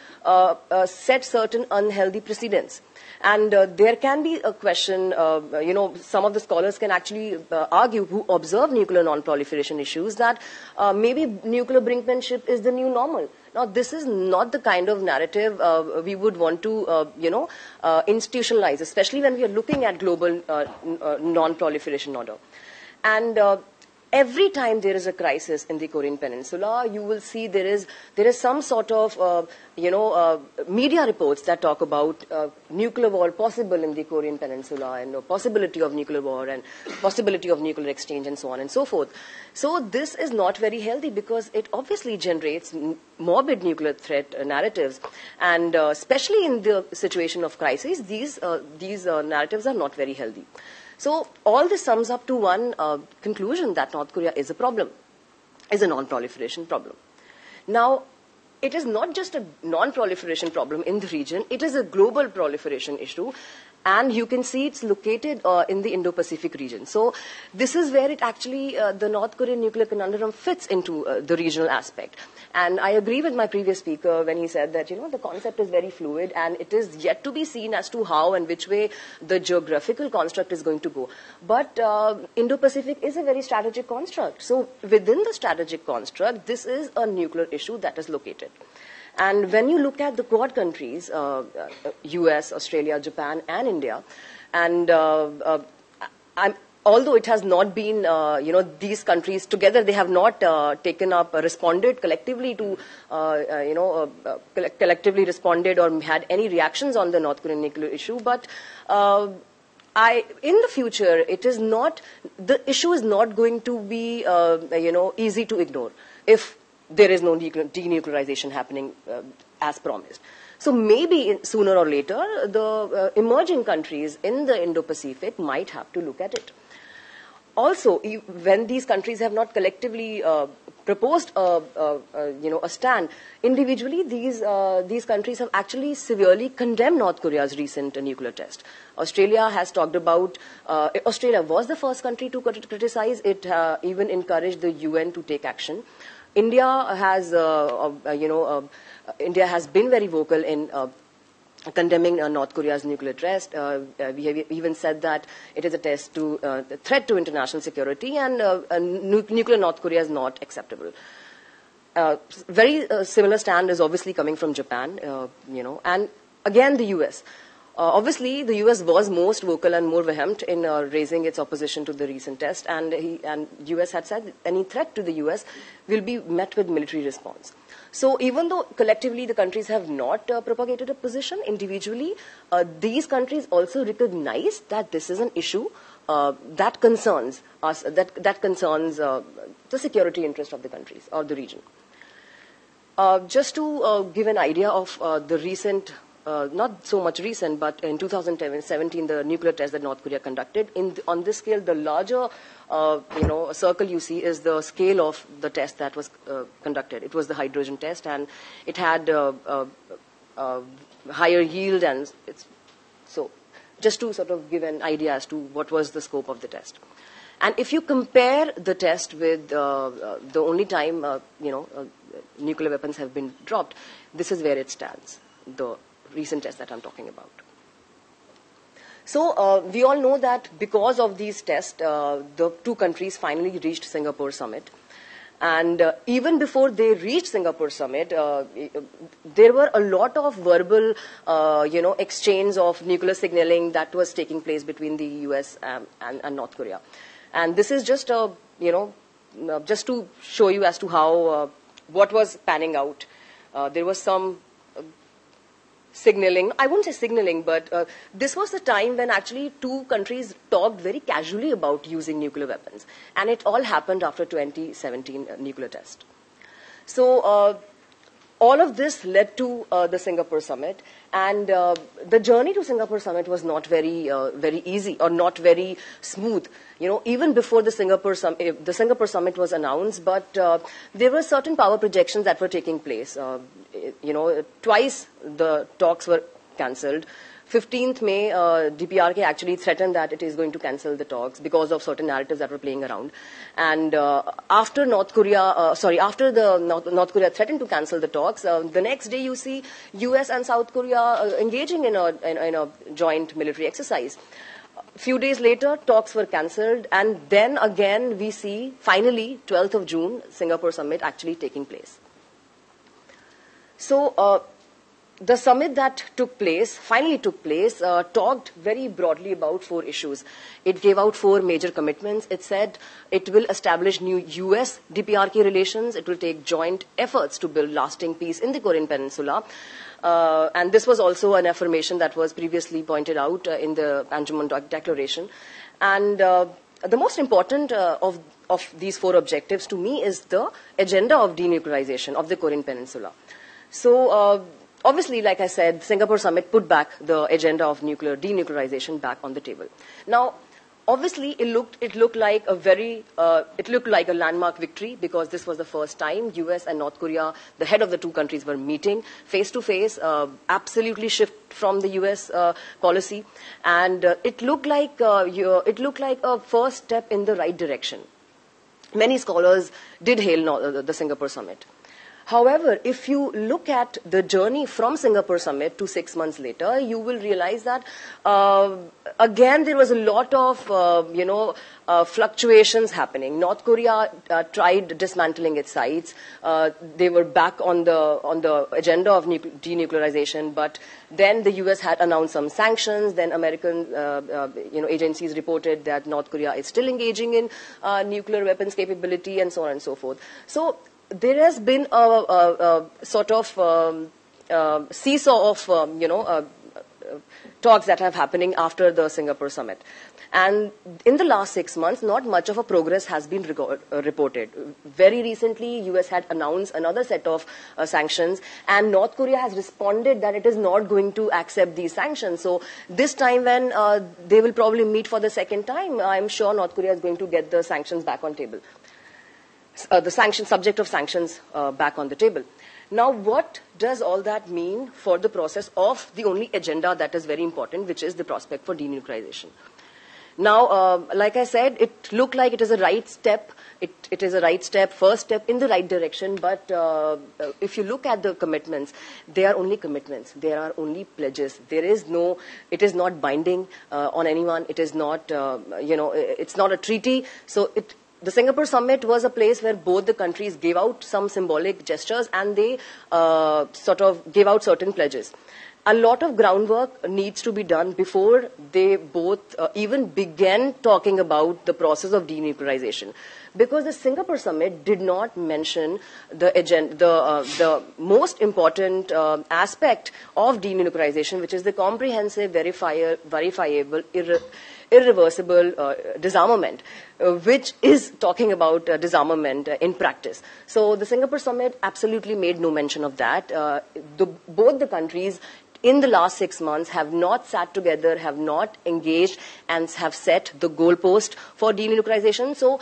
set certain unhealthy precedents. And there can be a question, some of the scholars can actually argue, who observe nuclear non-proliferation issues, that maybe nuclear brinkmanship is the new normal. Now, this is not the kind of narrative we would want to, institutionalize, especially when we are looking at global non-proliferation order. And every time there is a crisis in the Korean Peninsula, you will see there is some sort of, media reports that talk about nuclear war possible in the Korean Peninsula, and possibility of nuclear war and possibility of nuclear exchange and so on and so forth. So this is not very healthy, because it obviously generates morbid nuclear threat narratives, and especially in the situation of crisis, these narratives are not very healthy. So all this sums up to one conclusion, that North Korea is a problem, is a non-proliferation problem. Now, it is not just a non-proliferation problem in the region, it is a global proliferation issue. And you can see it's located in the Indo-Pacific region. So this is where it actually, the North Korean nuclear conundrum fits into the regional aspect. And I agree with my previous speaker when he said that, the concept is very fluid, and it is yet to be seen as to how and which way the geographical construct is going to go. But Indo-Pacific is a very strategic construct. So within the strategic construct, this is a nuclear issue that is located. And when you look at the Quad countries, US, Australia, Japan, and India, and although it has not been, these countries together, they have not responded collectively to, collectively responded or had any reactions on the North Korean nuclear issue. But in the future, the issue is not going to be, easy to ignore if there is no denuclearization happening as promised. So maybe sooner or later, the emerging countries in the Indo-Pacific might have to look at it. Also, when these countries have not collectively proposed a stand, individually these countries have actually severely condemned North Korea's recent nuclear test. Australia has talked about, Australia was the first country to criticize it, even encouraged the UN to take action. India has been very vocal in condemning North Korea's nuclear test. We have even said that it is a threat to international security, and nuclear North Korea is not acceptable. Very similar stand is obviously coming from Japan, and again the US. Obviously, the US was most vocal and more vehement in raising its opposition to the recent test, and US had said any threat to the US will be met with military response. So even though collectively the countries have not propagated a position, individually these countries also recognize that this is an issue that concerns us, that concerns the security interest of the countries or the region. Just to give an idea of the recent, not so much recent, but in 2017, the nuclear test that North Korea conducted. On this scale, the larger, circle you see is the scale of the test that was conducted. It was the hydrogen test, and it had higher yield, and so just to sort of give an idea as to what was the scope of the test. And if you compare the test with the only time, nuclear weapons have been dropped, this is where it stands, the recent test that I'm talking about. So we all know that because of these tests, the two countries finally reached Singapore summit. And even before they reached Singapore summit, there were a lot of verbal, exchange of nuclear signaling that was taking place between the US and North Korea. And this is just, just to show you as to how, what was panning out. There was some signaling. I won't say signaling, but this was the time when actually two countries talked very casually about using nuclear weapons. And it all happened after 2017 nuclear test. So all of this led to the Singapore summit. And the journey to Singapore summit was not very easy or not very smooth. Even before the Singapore summit was announced, but there were certain power projections that were taking place. Twice the talks were cancelled. 15th May, DPRK actually threatened that it is going to cancel the talks because of certain narratives that were playing around. And after North Korea threatened to cancel the talks, the next day you see US and South Korea engaging in a joint military exercise. A few days later, talks were cancelled, and then again we see, finally, 12th of June, Singapore summit actually taking place. So, the summit that finally took place, talked very broadly about 4 issues. It gave out 4 major commitments. It said it will establish new US DPRK relations. It will take joint efforts to build lasting peace in the Korean Peninsula. And this was also an affirmation that was previously pointed out in the Anjuman Declaration. And the most important of these 4 objectives to me is the agenda of denuclearization of the Korean Peninsula. So, obviously, like I said, Singapore summit put back the agenda of denuclearization back on the table. Now, obviously, it looked like a landmark victory because this was the first time US and North Korea, the head of the 2 countries, were meeting face to face, absolutely shift from the US policy, and it looked like a first step in the right direction. Many scholars did hail the Singapore summit. However, if you look at the journey from Singapore summit to 6 months later, you will realize that, again, there was a lot of, fluctuations happening. North Korea tried dismantling its sites. They were back on the agenda of denuclearization, but then the US had announced some sanctions. Then American, agencies reported that North Korea is still engaging in nuclear weapons capability, and so on and so forth. So, there has been a sort of seesaw of, talks that have happening after the Singapore summit. And in the last 6 months, not much of a progress has been reported. Very recently, US had announced another set of sanctions, and North Korea has responded that it is not going to accept these sanctions. So this time when they will probably meet for the second time, I'm sure North Korea is going to get the sanctions back on table. The subject of sanctions back on the table. Now, what does all that mean for the process of the only agenda that is very important, which is the prospect for denuclearization? Now, like I said, it looked like it is a right step. It is a right step, first step in the right direction. But if you look at the commitments, they are only commitments. There are only pledges. It is not binding on anyone. It is not, it's not a treaty. So the Singapore summit was a place where both the countries gave out some symbolic gestures, and they sort of gave out certain pledges. A lot of groundwork needs to be done before they both even began talking about the process of denuclearization. Because the Singapore summit did not mention the most important aspect of denuclearization, which is the comprehensive, verifiable, irreversible disarmament, which is talking about disarmament in practice. So the Singapore summit absolutely made no mention of that. Both the countries in the last 6 months have not sat together, have not engaged, and have set the goalpost for denuclearization. So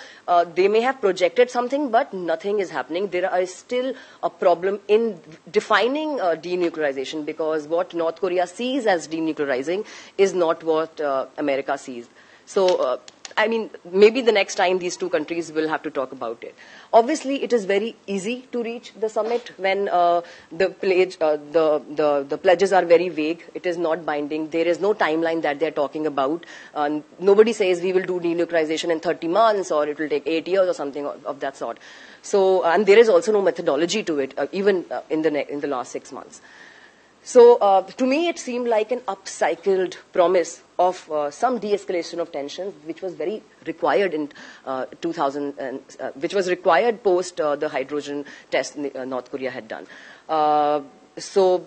they may have projected something, but nothing is happening. There is still a problem in defining denuclearization, because what North Korea sees as denuclearizing is not what America sees. So, maybe the next time these 2 countries will have to talk about it. Obviously, it is very easy to reach the summit when the pledges are very vague. It is not binding. There is no timeline that they're talking about. Nobody says we will do denuclearization in 30 months or it will take 8 years or something of that sort. So, and there is also no methodology to it, even in the last 6 months. So, to me, it seemed like an upcycled promise of some de-escalation of tensions, which was very required in 2000, which was required post the hydrogen test North Korea had done. So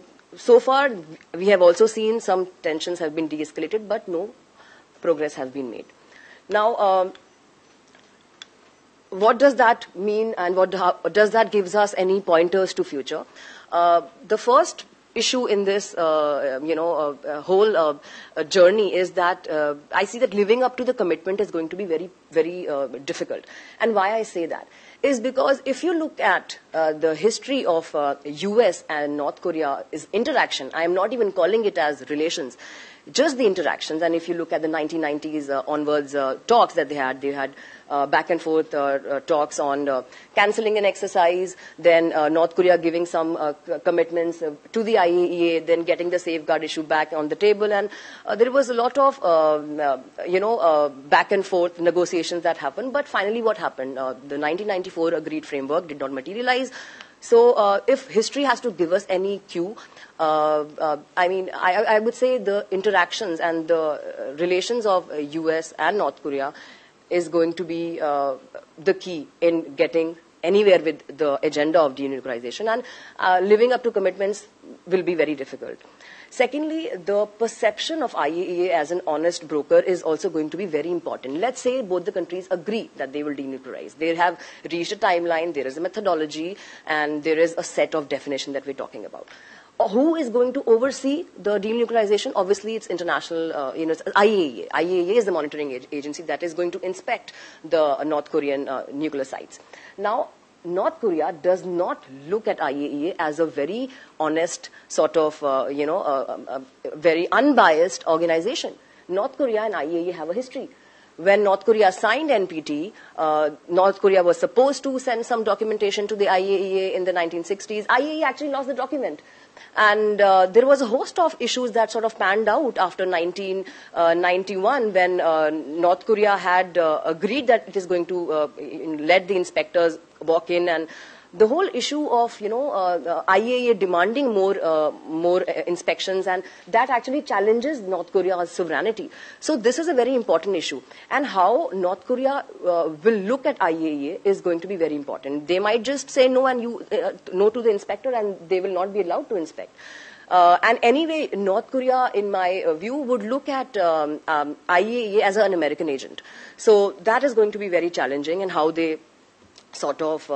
far, we have also seen some tensions have been de-escalated, but no progress has been made. Now, what does that mean, and does that gives us any pointers to future? The first issue in this, whole journey is that I see that living up to the commitment is going to be very, very difficult. And why I say that is because if you look at the history of US and North Korea's interaction, I am not even calling it as relations. just the interactions, and if you look at the 1990s onwards talks that they had back and forth talks on cancelling an exercise, then North Korea giving some commitments to the IAEA, then getting the safeguard issue back on the table, and there was a lot of back and forth negotiations that happened. But finally, what happened? The 1994 agreed framework did not materialize. So if history has to give us any cue, I would say the interactions and the relations of US and North Korea is going to be the key in getting anywhere with the agenda of denuclearization, and living up to commitments will be very difficult. Secondly, the perception of IAEA as an honest broker is also going to be very important. Let's say both the countries agree that they will denuclearize. They have reached a timeline, there is a methodology, and there is a set of definition that we're talking about. Who is going to oversee the denuclearization? Obviously, it's international, it's IAEA. IAEA is the monitoring agency that is going to inspect the North Korean nuclear sites. Now, North Korea does not look at IAEA as a very honest sort of, very unbiased organization. North Korea and IAEA have a history. When North Korea signed NPT, North Korea was supposed to send some documentation to the IAEA in the 1960s. IAEA actually lost the document. And there was a host of issues that sort of panned out after 1991 when North Korea had agreed that it is going to let the inspectors walk in, and the whole issue of IAEA demanding more inspections, and that actually challenges North Korea's sovereignty. So this is a very important issue, and how North Korea will look at IAEA is going to be very important. They might just say no and no to the inspector, and they will not be allowed to inspect. And anyway, North Korea, in my view, would look at IAEA as an American agent. So that is going to be very challenging, and how they sort of,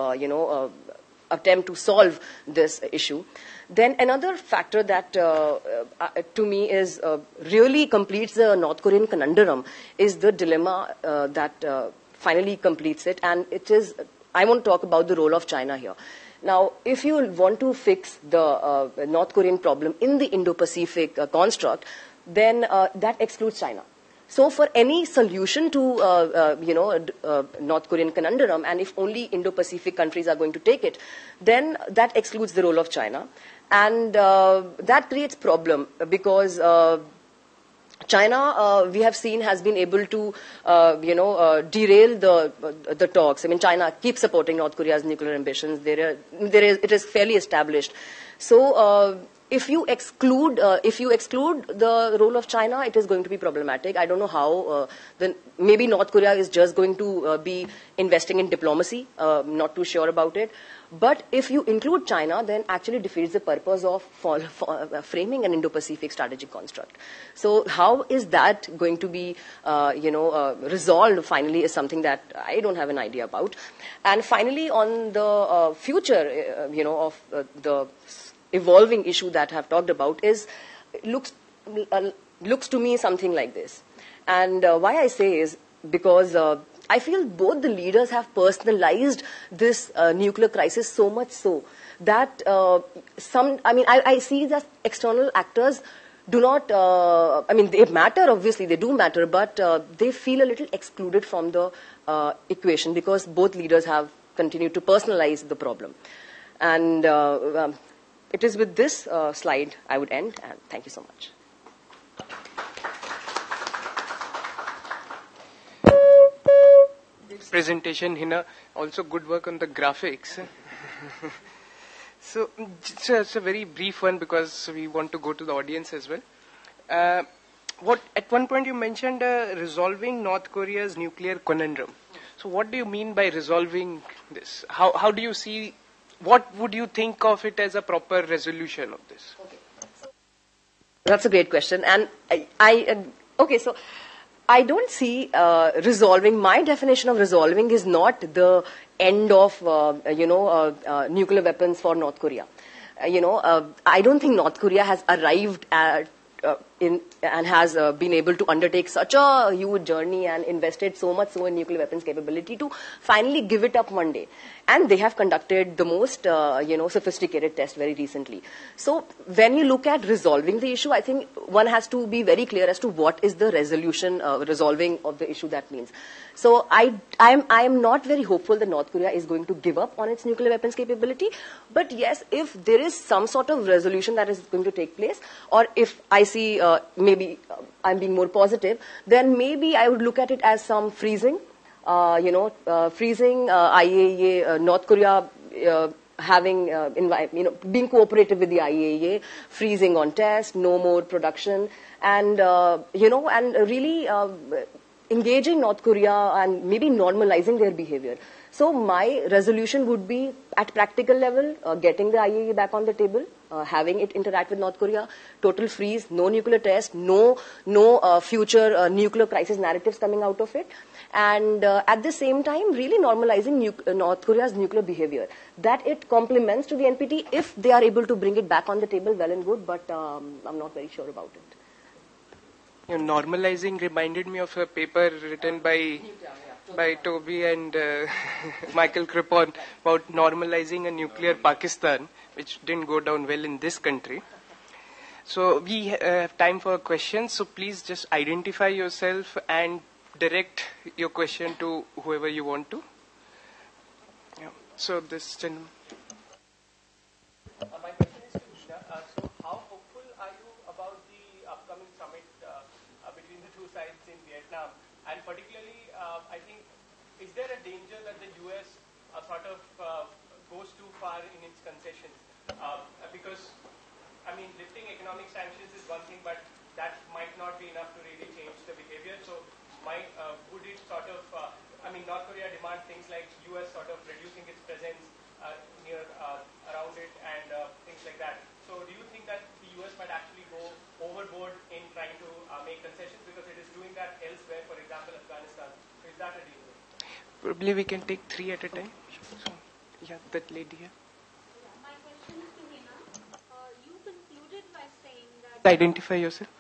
attempt to solve this issue. Then another factor that, to me, is really completes the North Korean conundrum is the dilemma that finally completes it, and it is, I want to talk about the role of China here. Now, if you want to fix the North Korean problem in the Indo-Pacific construct, then that excludes China. So for any solution to, North Korean conundrum, and if only Indo-Pacific countries are going to take it, then that excludes the role of China. And that creates problem because China, we have seen, has been able to, derail the talks. I mean, China keeps supporting North Korea's nuclear ambitions. It is fairly established. So if you exclude the role of China, it is going to be problematic. I don't know how. Maybe North Korea is just going to be investing in diplomacy. Not too sure about it. But if you include China, then actually defeats the purpose of framing an Indo-Pacific strategic construct. So how is that going to be, resolved finally is something that I don't have an idea about. And finally, on the future, of the evolving issue that I've talked about looks to me something like this. And why I say is because I feel both the leaders have personalized this nuclear crisis so much so that I see that external actors do not, they matter, obviously, they do matter, but they feel a little excluded from the equation because both leaders have continued to personalize the problem. And it is with this slide I would end, and thank you so much. Presentation, Hina. Also good work on the graphics. So it's a very brief one because we want to go to the audience as well. At one point you mentioned resolving North Korea's nuclear conundrum. So what do you mean by resolving this? How do you see, what would you think of it as a proper resolution of this? Okay. That's a great question. And so I don't see resolving. My definition of resolving is not the end of, nuclear weapons for North Korea. I don't think North Korea has arrived at and has been able to undertake such a huge journey and invested so much so in nuclear weapons capability to finally give it up one day. And they have conducted the most, sophisticated test very recently. So when you look at resolving the issue, I think one has to be very clear as to what is the resolving of the issue that means. So I am not very hopeful that North Korea is going to give up on its nuclear weapons capability. But yes, if there is some sort of resolution that is going to take place, or if I see maybe I'm being more positive, then maybe I would look at it as some freezing. Freezing IAEA, North Korea having, being cooperative with the IAEA, freezing on test, no more production, and really engaging North Korea and maybe normalizing their behavior. So my resolution would be at practical level, getting the IAEA back on the table, having it interact with North Korea, total freeze, no nuclear test, no future nuclear crisis narratives coming out of it. And at the same time, really normalizing North Korea's nuclear behavior. That it complements to the NPT if they are able to bring it back on the table, well and good, but I'm not very sure about it. Normalizing reminded me of a paper written by Toby and Michael Crippon about normalizing a nuclear Pakistan, which didn't go down well in this country. So we have time for questions, so please just identify yourself and direct your question to whoever you want to. Yeah. So this gentleman. My question is to Hina. So how hopeful are you about the upcoming summit between the two sides in Vietnam? And particularly, I think, is there a danger that the U.S. sort of goes too far in its concessions? Because, I mean, lifting economic sanctions is one thing, but that might not be enough to really change the behavior. So would it sort of, North Korea demands things like U.S. sort of reducing its presence around it and things like that. So do you think that the U.S. might actually go overboard in trying to make concessions because it is doing that elsewhere, for example, Afghanistan? So is that a danger? Probably we can take three at a time. So, yeah, that lady here. My question is to Hina. You concluded by saying that... Identify yourself.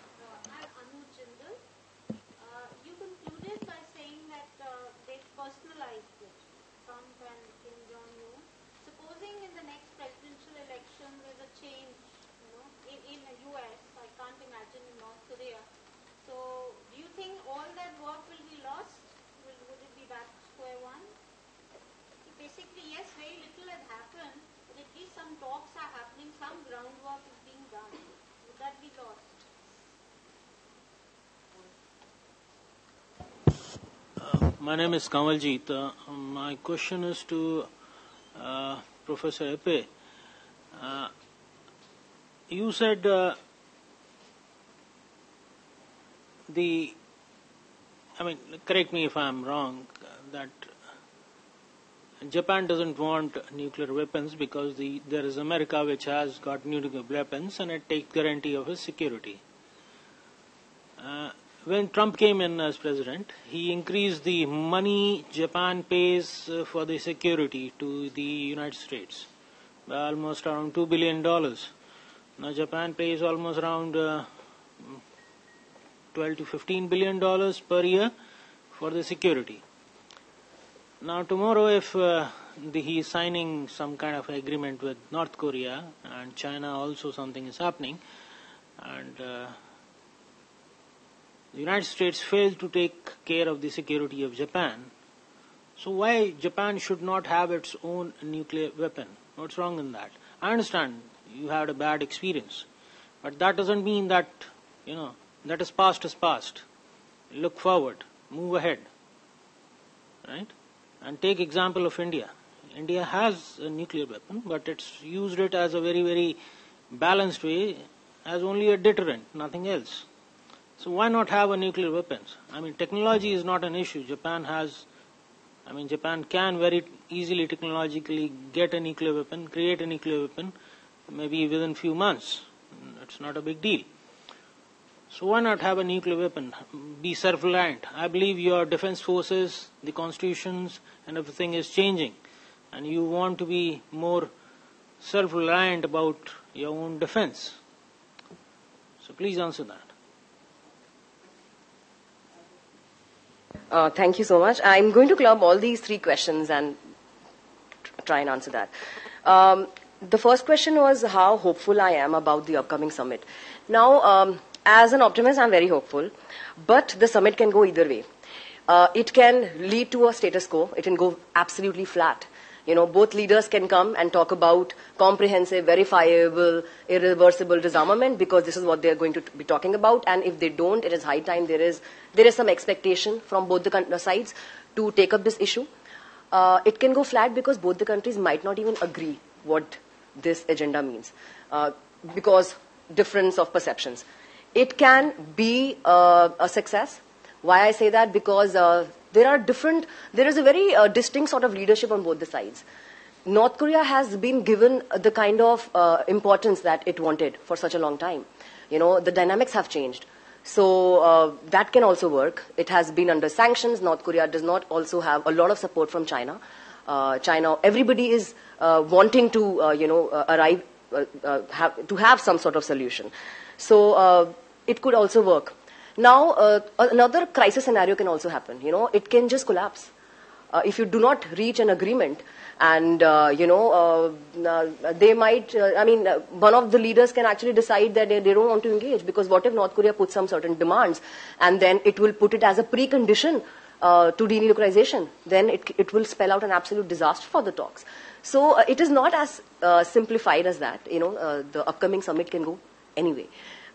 You concluded by saying that they personalized it, Trump and Kim Jong-un. Supposing in the next presidential election there's a change, in the U.S., I can't imagine in North Korea. So do you think all that work will be lost? Would it be back to square one? Basically, yes, very little has happened, but at least some talks are happening, some groundwork is being done. Would that be lost? My name is Kamaljeet. My question is to Professor Epe. You said correct me if I'm wrong, that Japan doesn't want nuclear weapons because there is America which has got nuclear weapons and it takes guarantee of its security. When Trump came in as president, he increased the money Japan pays for the security to the United States by almost around $2 billion. Now Japan pays almost around $12 to $15 billion per year for the security. Now tomorrow, if he is signing some kind of agreement with North Korea and China also, something is happening, and the United States failed to take care of the security of Japan, so why Japan should not have its own nuclear weapon? What's wrong in that? I understand you had a bad experience, but that doesn't mean that, that is past. Look forward, move ahead, right? And take example of India. India has a nuclear weapon, but it's used it as a very, very balanced way, as only a deterrent, nothing else. So why not have a nuclear weapons? Technology is not an issue. Japan can very easily technologically get a nuclear weapon, create a nuclear weapon, maybe within few months. It's not a big deal. So why not have a nuclear weapon? Be self-reliant. I believe your defense forces, the constitutions and everything is changing. And you want to be more self-reliant about your own defense. So please answer that. Thank you so much. I'm going to club all these three questions and try and answer that. The first question was how hopeful I am about the upcoming summit. Now, as an optimist, I'm very hopeful, but the summit can go either way. It can lead to a status quo. It can go absolutely flat. You know, both leaders can come and talk about comprehensive, verifiable, irreversible disarmament because this is what they're going to be talking about. And if they don't, it is high time there is some expectation from both the sides to take up this issue. It can go flat because both the countries might not even agree what this agenda means because difference of perceptions. It can be a success. Why I say that? Because there is a very distinct sort of leadership on both the sides. North Korea has been given the kind of importance that it wanted for such a long time. You know, the dynamics have changed. So that can also work. It has been under sanctions. North Korea does not also have a lot of support from China. Everybody is wanting to, arrive, to have some sort of solution. So it could also work. Now, another crisis scenario can also happen. You know, it can just collapse. If you do not reach an agreement and, they might, one of the leaders can actually decide that they don't want to engage because what if North Korea puts some certain demands and then it will put it as a precondition to denuclearization, then it will spell out an absolute disaster for the talks. So it is not as simplified as that. You know, the upcoming summit can go anyway.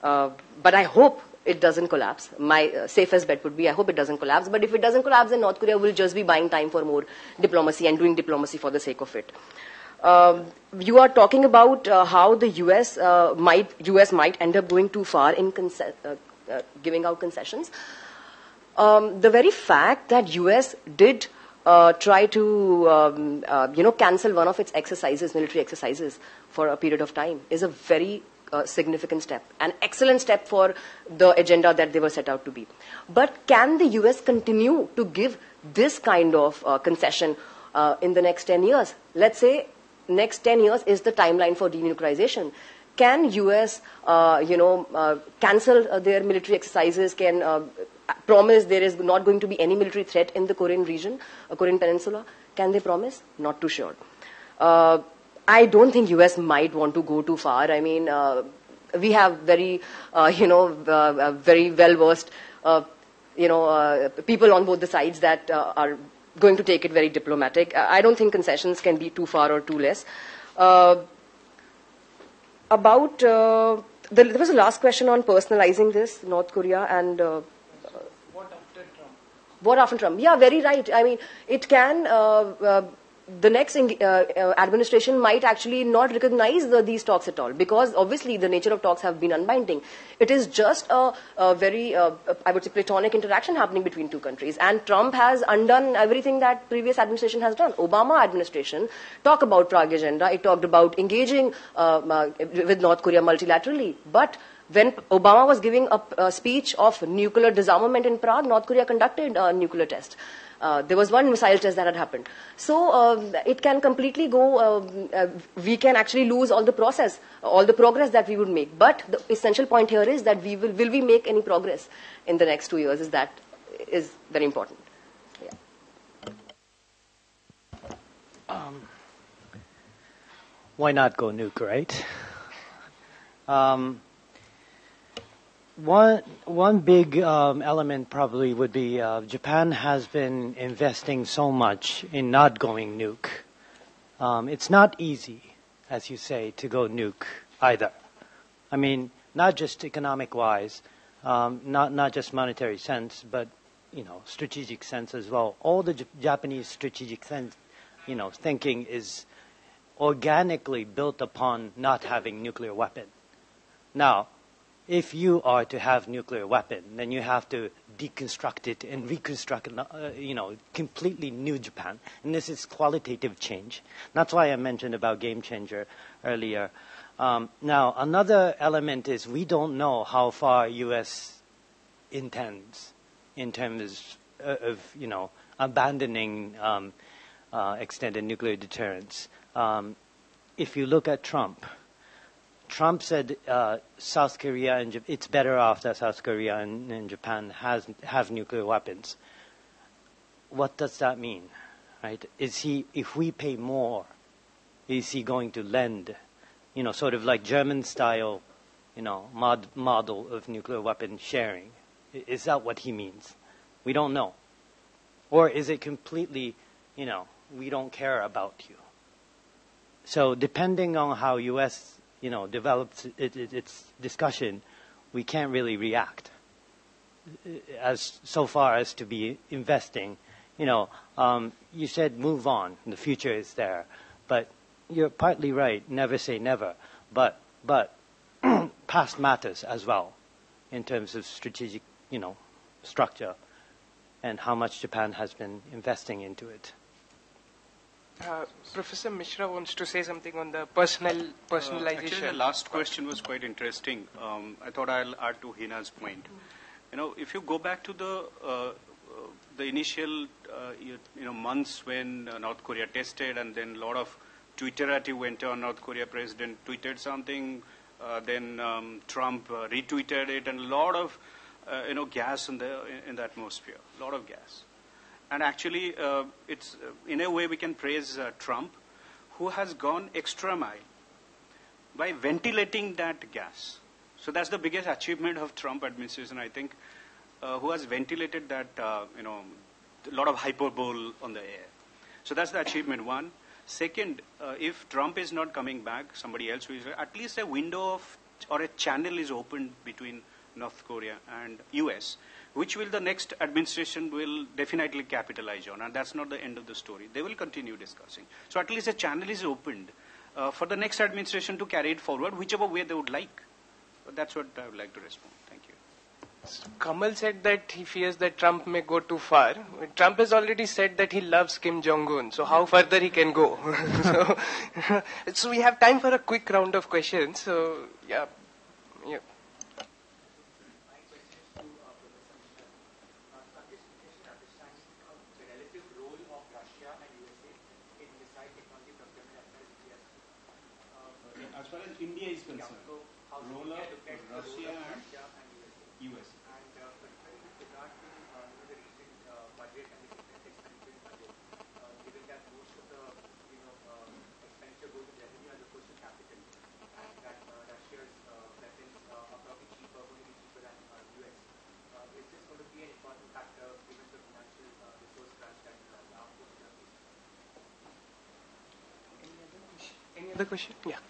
But I hope it doesn't collapse. My safest bet would be I hope it doesn't collapse. But if it doesn't collapse, then North Korea will just be buying time for more diplomacy and doing diplomacy for the sake of it. You are talking about how the US might end up going too far in giving out concessions. The very fact that US did try to cancel one of its military exercises for a period of time is a very significant step, an excellent step for the agenda that they were set out to be. But can the US continue to give this kind of concession in the next 10 years? Let's say next 10 years is the timeline for denuclearization. Can US, cancel their military exercises, can promise there is not going to be any military threat in the Korean region, Korean peninsula? Can they promise? Not too sure. I don't think US might want to go too far. I mean, we have very, very well-versed, people on both the sides that are going to take it very diplomatic. I don't think concessions can be too far or too less. There was a last question on personalizing this, North Korea and... what after Trump? What after Trump? Yeah, very right. I mean, it can... the next administration might actually not recognize these talks at all because obviously the nature of talks have been unbinding. It is just a very, I would say, platonic interaction happening between two countries. And Trump has undone everything that previous administration has done. Obama administration talked about Prague agenda. It talked about engaging with North Korea multilaterally. But when Obama was giving a speech of nuclear disarmament in Prague, North Korea conducted a nuclear test. There was one missile test that had happened. So it can completely go, we can actually lose all the progress that we would make. But the essential point here is that will we make any progress in the next 2 years is very important. Yeah. Why not go nuke, right? One big element probably would be Japan has been investing so much in not going nuke. It's not easy, as you say, to go nuke either. I mean, not just economic-wise, not just monetary sense, but strategic sense as well. All the Japanese strategic sense, thinking is organically built upon not having nuclear weapon. Now, if you are to have nuclear weapon, then you have to deconstruct it and reconstruct, completely new Japan. And this is qualitative change. That's why I mentioned about game changer earlier. Now, another element is we don't know how far U.S. intends in terms of abandoning extended nuclear deterrence. If you look at Trump said South Korea and it's better off that South Korea and Japan have nuclear weapons. what does that mean, right? If we pay more, is he going to lend, sort of like German-style, model of nuclear weapon sharing? Is that what he means? We don't know. Or is it completely, we don't care about you? So depending on how U.S., develops its discussion, we can't really react as so far as to be investing. You said move on. The future is there. But you're partly right. Never say never. But past matters as well in terms of strategic, structure and how much Japan has been investing into it. Professor Mishra wants to say something on the personalization. Actually, the last question was quite interesting. I thought I'll add to Hina's point. If you go back to the initial months when North Korea tested, and then a lot of Twitterati went on. North Korea president tweeted something, then Trump retweeted it, and a lot of gas in the atmosphere, a lot of gas. And actually, it's in a way we can praise Trump, who has gone extra mile by ventilating that gas. So that's the biggest achievement of Trump administration, I think, who has ventilated that, a lot of hyperbole on the air. So that's the achievement one. Second, if Trump is not coming back, somebody else will. At least a window or a channel is opened between North Korea and U.S., which the next administration will definitely capitalize on. And that's not the end of the story. They will continue discussing. So at least a channel is opened for the next administration to carry it forward, whichever way they would like. But that's what I would like to respond. Thank you. Kamal said that he fears that Trump may go too far. Trump has already said that he loves Kim Jong-un. So how further he can go? So we have time for a quick round of questions. So, yeah. As far as India is concerned, role of Russia and US. And particularly with regard to the recent budget and the defense expenditure budget, given that most of the expenditure goes to revenue as opposed to capital, and that Russia's weapons are probably cheaper, going to be cheaper than US. Is this going to be an important factor given the financial resource crunch that our forces are facing? Any other question? Yeah.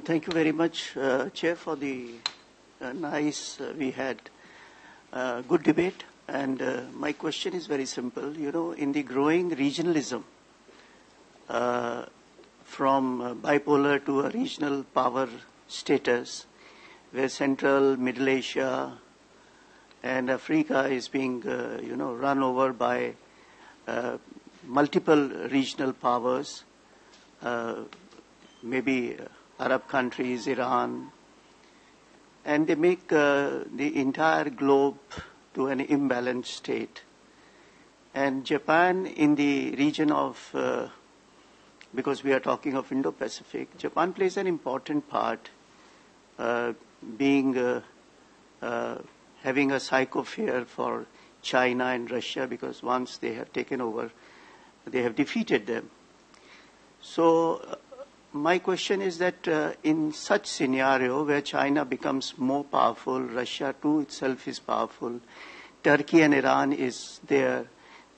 Thank you very much, Chair, for the we had good debate. And my question is very simple. In the growing regionalism, from bipolar to a regional power status, where Central, Middle Asia, and Africa is being, run over by multiple regional powers, maybe Arab countries, Iran, and they make the entire globe to an imbalanced state. And Japan in the region of, because we are talking of Indo-Pacific, Japan plays an important part, being having a psycho fear for China and Russia, because once they have taken over, they have defeated them. So my question is that in such scenario where China becomes more powerful, Russia too itself is powerful, Turkey and Iran is there,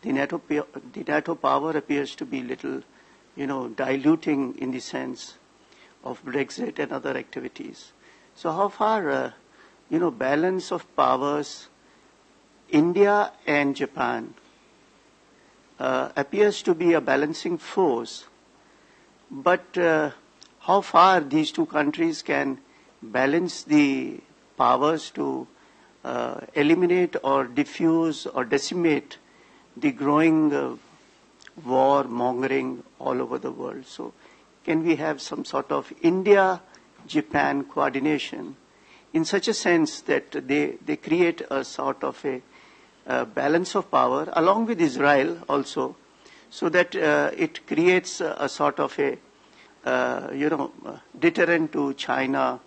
the NATO power appears to be little, diluting in the sense of Brexit and other activities. So how far, balance of powers, India and Japan appears to be a balancing force, but how far these two countries can balance the powers to eliminate or diffuse or decimate the growing war-mongering all over the world. So can we have some sort of India-Japan coordination in such a sense that they create a sort of a balance of power along with Israel also, so that it creates a sort of a deterrent to China.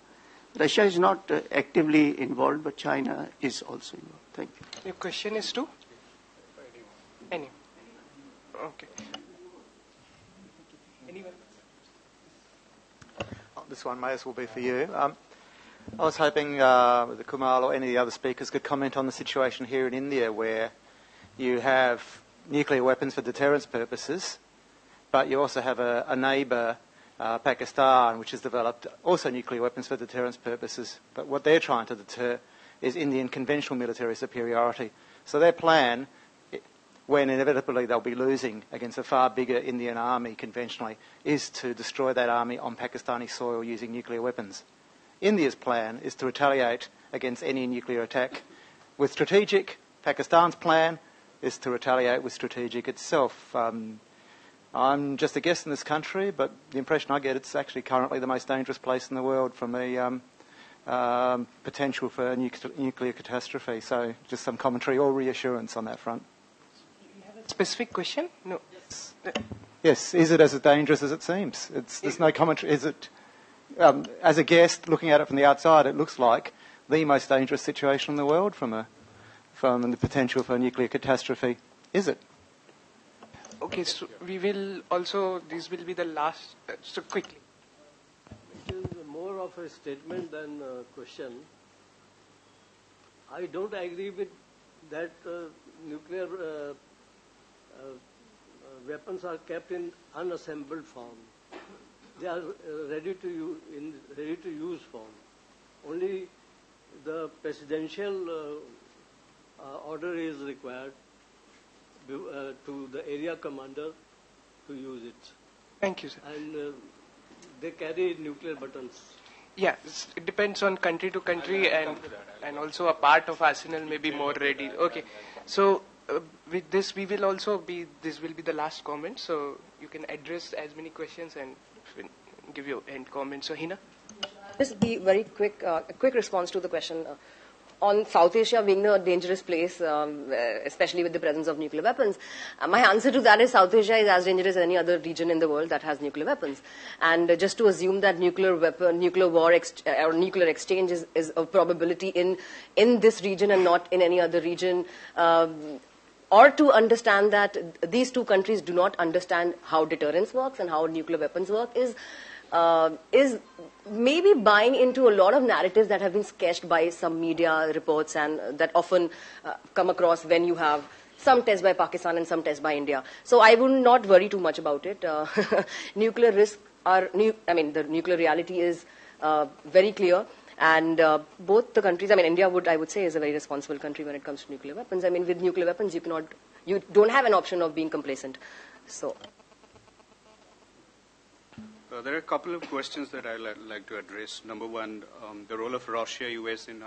Russia is not actively involved, but China is also involved. Thank you. Your question is to? Any. Okay. Anyone? This one may as well be for you. I was hoping the Kumal or any of the other speakers could comment on the situation here in India where you have nuclear weapons for deterrence purposes, but you also have a neighbour, Pakistan, which has developed also nuclear weapons for deterrence purposes. But what they're trying to deter is Indian conventional military superiority. So their plan, when inevitably they'll be losing against a far bigger Indian army conventionally, is to destroy that army on Pakistani soil using nuclear weapons. India's plan is to retaliate against any nuclear attack with strategic. Pakistan's plan is to retaliate with strategic itself. I'm just a guest in this country, but the impression I get, it's actually currently the most dangerous place in the world from a potential for a nuclear catastrophe. So just some commentary or reassurance on that front. Specific question? No. Yes. Is it as dangerous as it seems? There's no commentary. Is it, as a guest looking at it from the outside, it looks like the most dangerous situation in the world from the potential for a nuclear catastrophe. Is it? Okay, so we will also, this will be the last, so quickly. It is more of a statement than a question. I don't agree with that nuclear weapons are kept in unassembled form. They are ready to use form. Only the presidential order is required to the area commander to use it. Thank you, sir. And they carry nuclear buttons. Yeah, it depends on country to country, and also a part of arsenal may be more ready. Okay, so with this this will be the last comment, so you can address as many questions and give your end comments. So Hina? Just be very quick, a quick response to the question. On South Asia being a dangerous place, especially with the presence of nuclear weapons, my answer to that is South Asia is as dangerous as any other region in the world that has nuclear weapons. And just to assume that nuclear war or nuclear exchange is a probability in this region and not in any other region, or to understand that these two countries do not understand how deterrence works and how nuclear weapons work is maybe buying into a lot of narratives that have been sketched by some media reports and that often come across when you have some tests by Pakistan and some tests by India. So I would not worry too much about it. Nuclear risks the nuclear reality is very clear. And both the countries, India I would say is a very responsible country when it comes to nuclear weapons. With nuclear weapons, you don't have an option of being complacent. So. There are a couple of questions that I'd like to address. Number one, the role of Russia, US in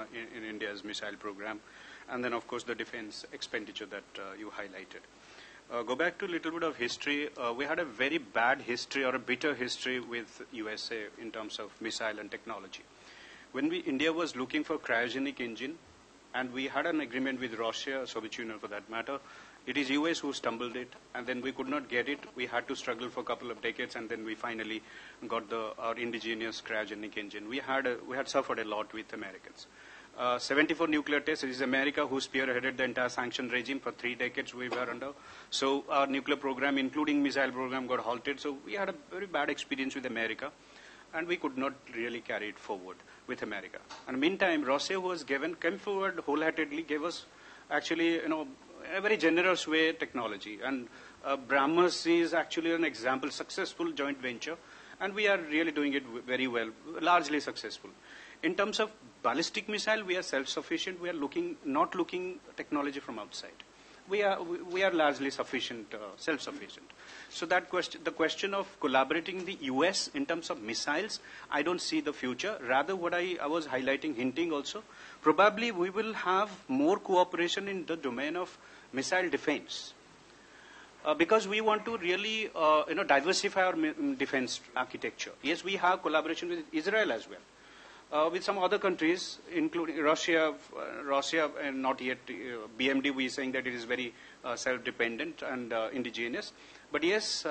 India's missile program, and then, of course, the defense expenditure that you highlighted. Go back to a little bit of history. We had a very bad history or a bitter history with USA in terms of missile and technology. When India was looking for cryogenic engine, and we had an agreement with Russia, Soviet Union for that matter, it is US who stumbled it, and then we could not get it. We had to struggle for a couple of decades, and then we finally got our indigenous cryogenic engine. We had suffered a lot with Americans. 74 nuclear tests. It is America who spearheaded the entire sanction regime for 3 decades we were under. So our nuclear program, including missile program, got halted. So we had a very bad experience with America, and we could not really carry it forward with America. And meantime, Russia, who came forward wholeheartedly, gave us actually, a very generous way technology. And BrahMos is actually an example, successful joint venture, and we are really doing it very well, largely successful. In terms of ballistic missile, we are self-sufficient. We are not looking technology from outside. We are largely sufficient, self-sufficient. So the question of collaborating the US in terms of missiles, I don't see the future. Rather, what I was hinting also, probably we will have more cooperation in the domain of missile defense. Because we want to really, diversify our defense architecture. Yes, we have collaboration with Israel as well. with some other countries, including Russia, and not yet BMD. We are saying that it is very self-dependent and indigenous. But yes,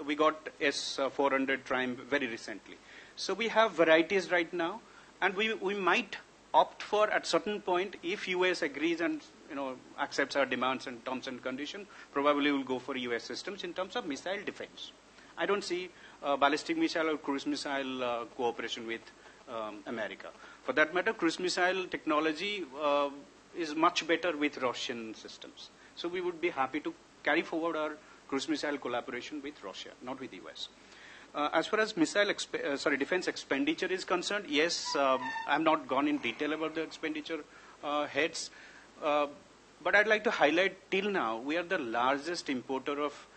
we got S-400 Triumph very recently. So we have varieties right now, and we might opt for at certain point, if US agrees and accepts our demands and terms and conditions, probably we'll go for US systems in terms of missile defense. I don't see ballistic missile or cruise missile cooperation with America. For that matter, cruise missile technology is much better with Russian systems. So we would be happy to carry forward our cruise missile collaboration with Russia, not with US. As far as defense expenditure is concerned, yes, I'm not gone in detail about the expenditure heads, but I'd like to highlight till now we are the largest importer of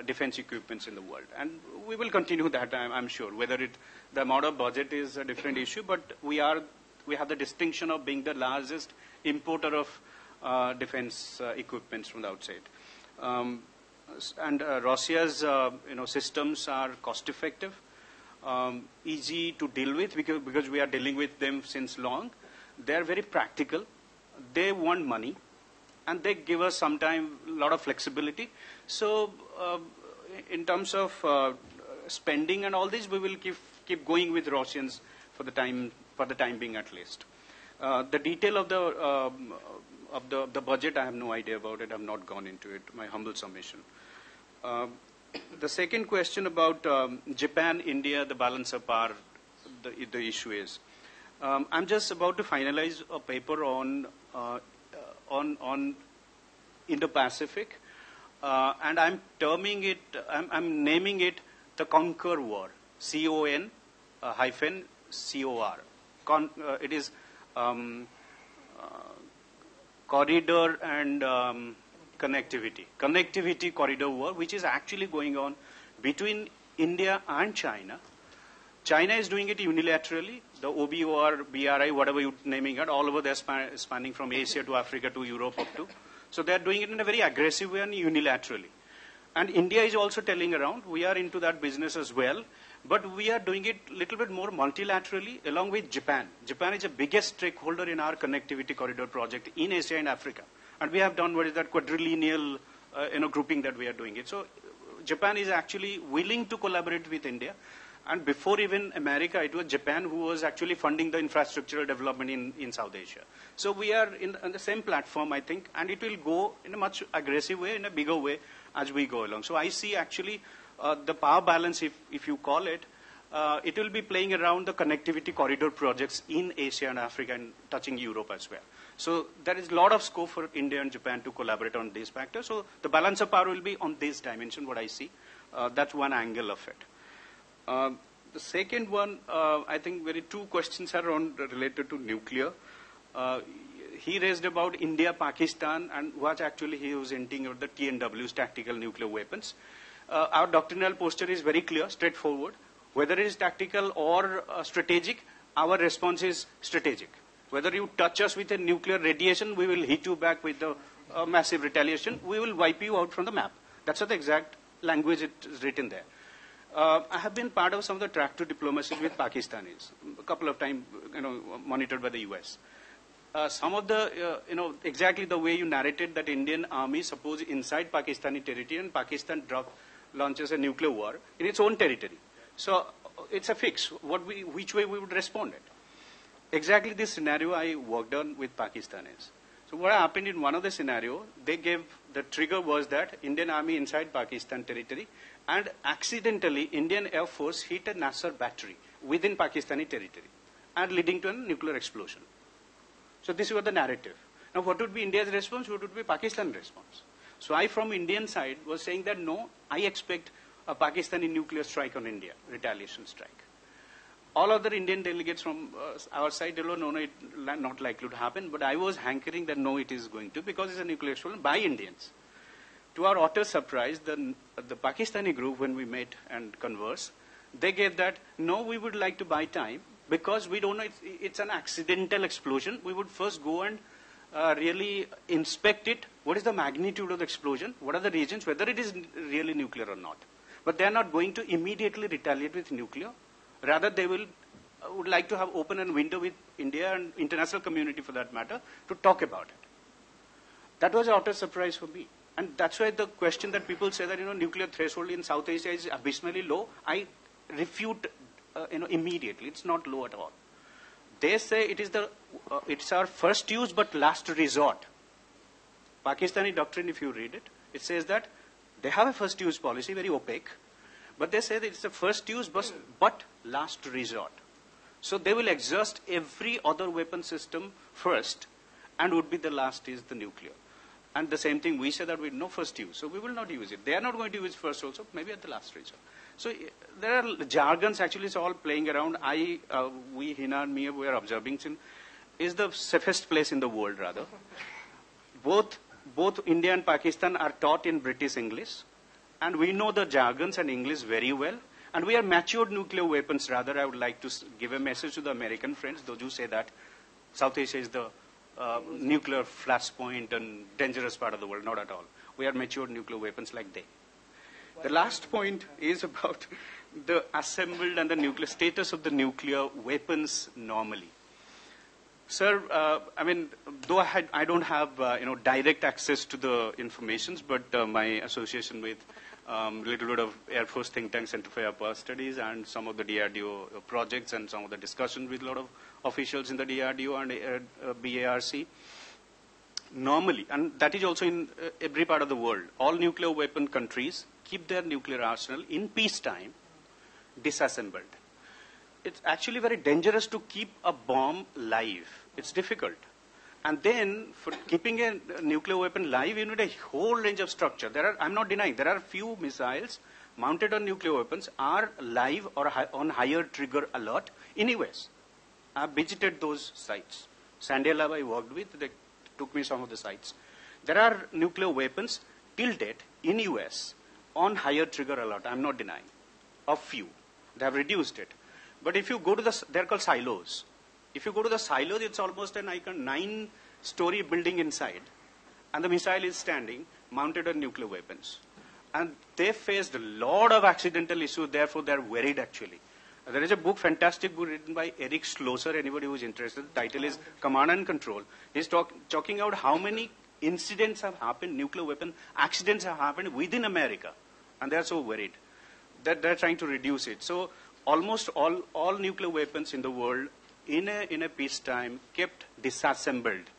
defense equipments in the world, and we will continue that. I'm sure. Whether the amount of budget is a different issue, but we have the distinction of being the largest importer of defense equipments from the outside. And Russia's systems are cost effective, easy to deal with because we are dealing with them since long. They are very practical. They want money, and they give us sometimes a lot of flexibility. So in terms of spending and all this, we will keep going with Russians for the time being at least. The detail of the budget, I have no idea about it. I have not gone into it. My humble submission. The second question about Japan, India, the balance of power, the issue is. I'm just about to finalize a paper on Indo-Pacific, and I'm naming it the Conquer War, CON-COR. It is corridor and connectivity corridor war, which is actually going on between India and China. China is doing it unilaterally, the OBOR, BRI, whatever you're naming it, all over they're spanning from Asia to Africa to Europe up to. So they're doing it in a very aggressive way and unilaterally. And India is also telling around, we are into that business as well, but we are doing it a little bit more multilaterally along with Japan. Japan is the biggest stakeholder in our connectivity corridor project in Asia and Africa. And we have done what is that quadrilateral grouping that we are doing it. So Japan is actually willing to collaborate with India. And before even America, it was Japan who was actually funding the infrastructural development in South Asia. So we are on the same platform, I think, and it will go in a much aggressive way, in a bigger way as we go along. So I see actually the power balance, if you call it, it will be playing around the connectivity corridor projects in Asia and Africa and touching Europe as well. So there is a lot of scope for India and Japan to collaborate on these factors. So the balance of power will be on this dimension, what I see. That's one angle of it. The second one, I think two questions are related to nuclear. He raised about India, Pakistan, and what actually he was hinting at the TNWs, tactical nuclear weapons. Our doctrinal posture is very clear, straightforward. Whether it is tactical or strategic, our response is strategic. Whether you touch us with a nuclear radiation, we will hit you back with a massive retaliation. We will wipe you out from the map. That's the exact language it is written there. I have been part of some of the track to diplomacy with Pakistanis, a couple of times, monitored by the US. Some of the, exactly the way you narrated that Indian army, suppose inside Pakistani territory and Pakistan launches a nuclear war in its own territory. So it's a fix. Which way we would respond it? Exactly this scenario I worked on with Pakistanis. So what happened in one of the scenario, the trigger was that Indian army inside Pakistan territory, and accidentally Indian Air Force hit a Nasser battery within Pakistani territory and leading to a nuclear explosion. So this was the narrative. Now what would be India's response? What would be Pakistan's response? So I from Indian side was saying that no, I expect a Pakistani nuclear strike on India, retaliation strike. All other Indian delegates from our side, no, it's not likely to happen, but I was hankering that no, it is going to, because it's a nuclear explosion by Indians. To our utter surprise, the Pakistani group, when we met and conversed, they gave that, no, we would like to buy time, because we don't know it's an accidental explosion. We would first go and really inspect it. What is the magnitude of the explosion? What are the regions? Whether it is really nuclear or not. But they are not going to immediately retaliate with nuclear. Rather, they will would like to have open a window with India and international community for that matter to talk about it. That was an utter surprise for me. And that's why the question that people say that, nuclear threshold in South Asia is abysmally low, I refute, immediately. It's not low at all. They say it's our first use but last resort. Pakistani doctrine, if you read it, it says that they have a first use policy, very opaque, but they say that it's a first use but last resort. So they will exhaust every other weapon system first, and would be the last is the nuclear. And the same thing, we say that we know first use, so we will not use it. They are not going to use first also, maybe at the last resort. So there are jargons, actually it's all playing around. We, Hina and me, we are observing, is the safest place in the world rather. Both India and Pakistan are taught in British English, and we know the jargons and English very well. And we are matured nuclear weapons rather. I would like to give a message to the American friends, those who say that South Asia is the nuclear flashpoint and dangerous part of the world. Not at all. We are matured nuclear weapons like they. The last point is about the assembled and the nuclear status of the nuclear weapons normally. Sir, though I don't have direct access to the informations, but my association with a little bit of Air Force think tank Center for Air Power Studies and some of the DRDO projects and some of the discussions with a lot of officials in the DRDO and BARC. Normally, and that is also in every part of the world, all nuclear weapon countries keep their nuclear arsenal in peacetime disassembled. It's actually very dangerous to keep a bomb live. It's difficult. And then, for keeping a nuclear weapon live, you need a whole range of structure. I'm not denying, there are few missiles mounted on nuclear weapons are live or on higher trigger alert in US. I've visited those sites. Sandia Lab I worked with, they took me some of the sites. There are nuclear weapons till date in US on higher trigger alert. I'm not denying. A few. They have reduced it. But if you go to they're called silos. If you go to the silos, it's almost an 9-story building inside. And the missile is standing, mounted on nuclear weapons. And they faced a lot of accidental issues, therefore they're worried actually. There is a book, fantastic book written by Eric Schlosser, anybody who's interested. The title is Command and Control. He's talking out how many incidents have happened, nuclear weapon accidents have happened within America. And they're so worried that they're trying to reduce it. So almost all nuclear weapons in the world in a peacetime kept disassembled.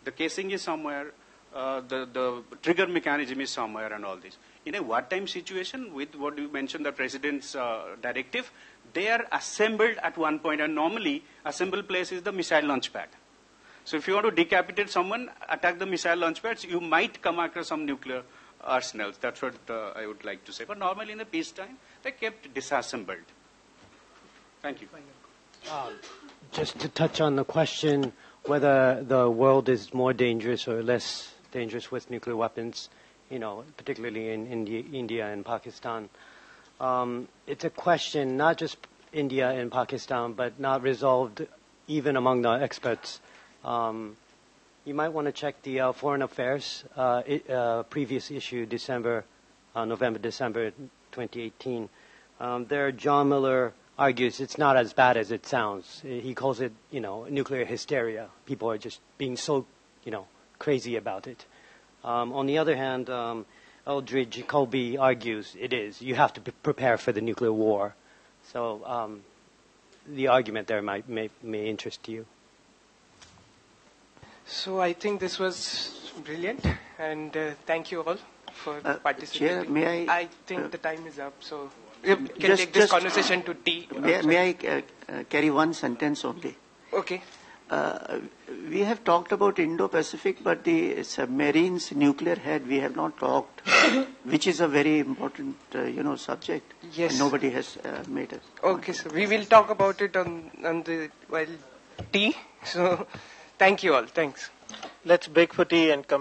The casing is somewhere, the trigger mechanism is somewhere and all this. In a wartime situation, with what you mentioned, the president's directive, they are assembled at one point, and normally assembled place is the missile launch pad. So if you want to decapitate someone, attack the missile launch pads, you might come across some nuclear arsenals. That's what I would like to say. But normally in the peacetime, they kept disassembled. Thank you. Just to touch on the question whether the world is more dangerous or less dangerous with nuclear weapons, particularly in India and Pakistan. It's a question not just India and Pakistan, but not resolved even among the experts. You might want to check the Foreign Affairs previous issue, November, December 2018. There, John Miller argues it's not as bad as it sounds. He calls it, nuclear hysteria. People are just being so, crazy about it. On the other hand, Eldridge Colby argues it is. You have to prepare for the nuclear war. So the argument there may interest you. So I think this was brilliant, and thank you all for participating. Chair, may I think the time is up, so we can take this conversation to tea. May I carry one sentence only? Okay. We have talked about Indo-Pacific, but the submarines nuclear head we have not talked, which is a very important, subject. Yes. And nobody has made it. Okay, so we will talk about it on tea. So, thank you all. Thanks. Let's break for tea and come.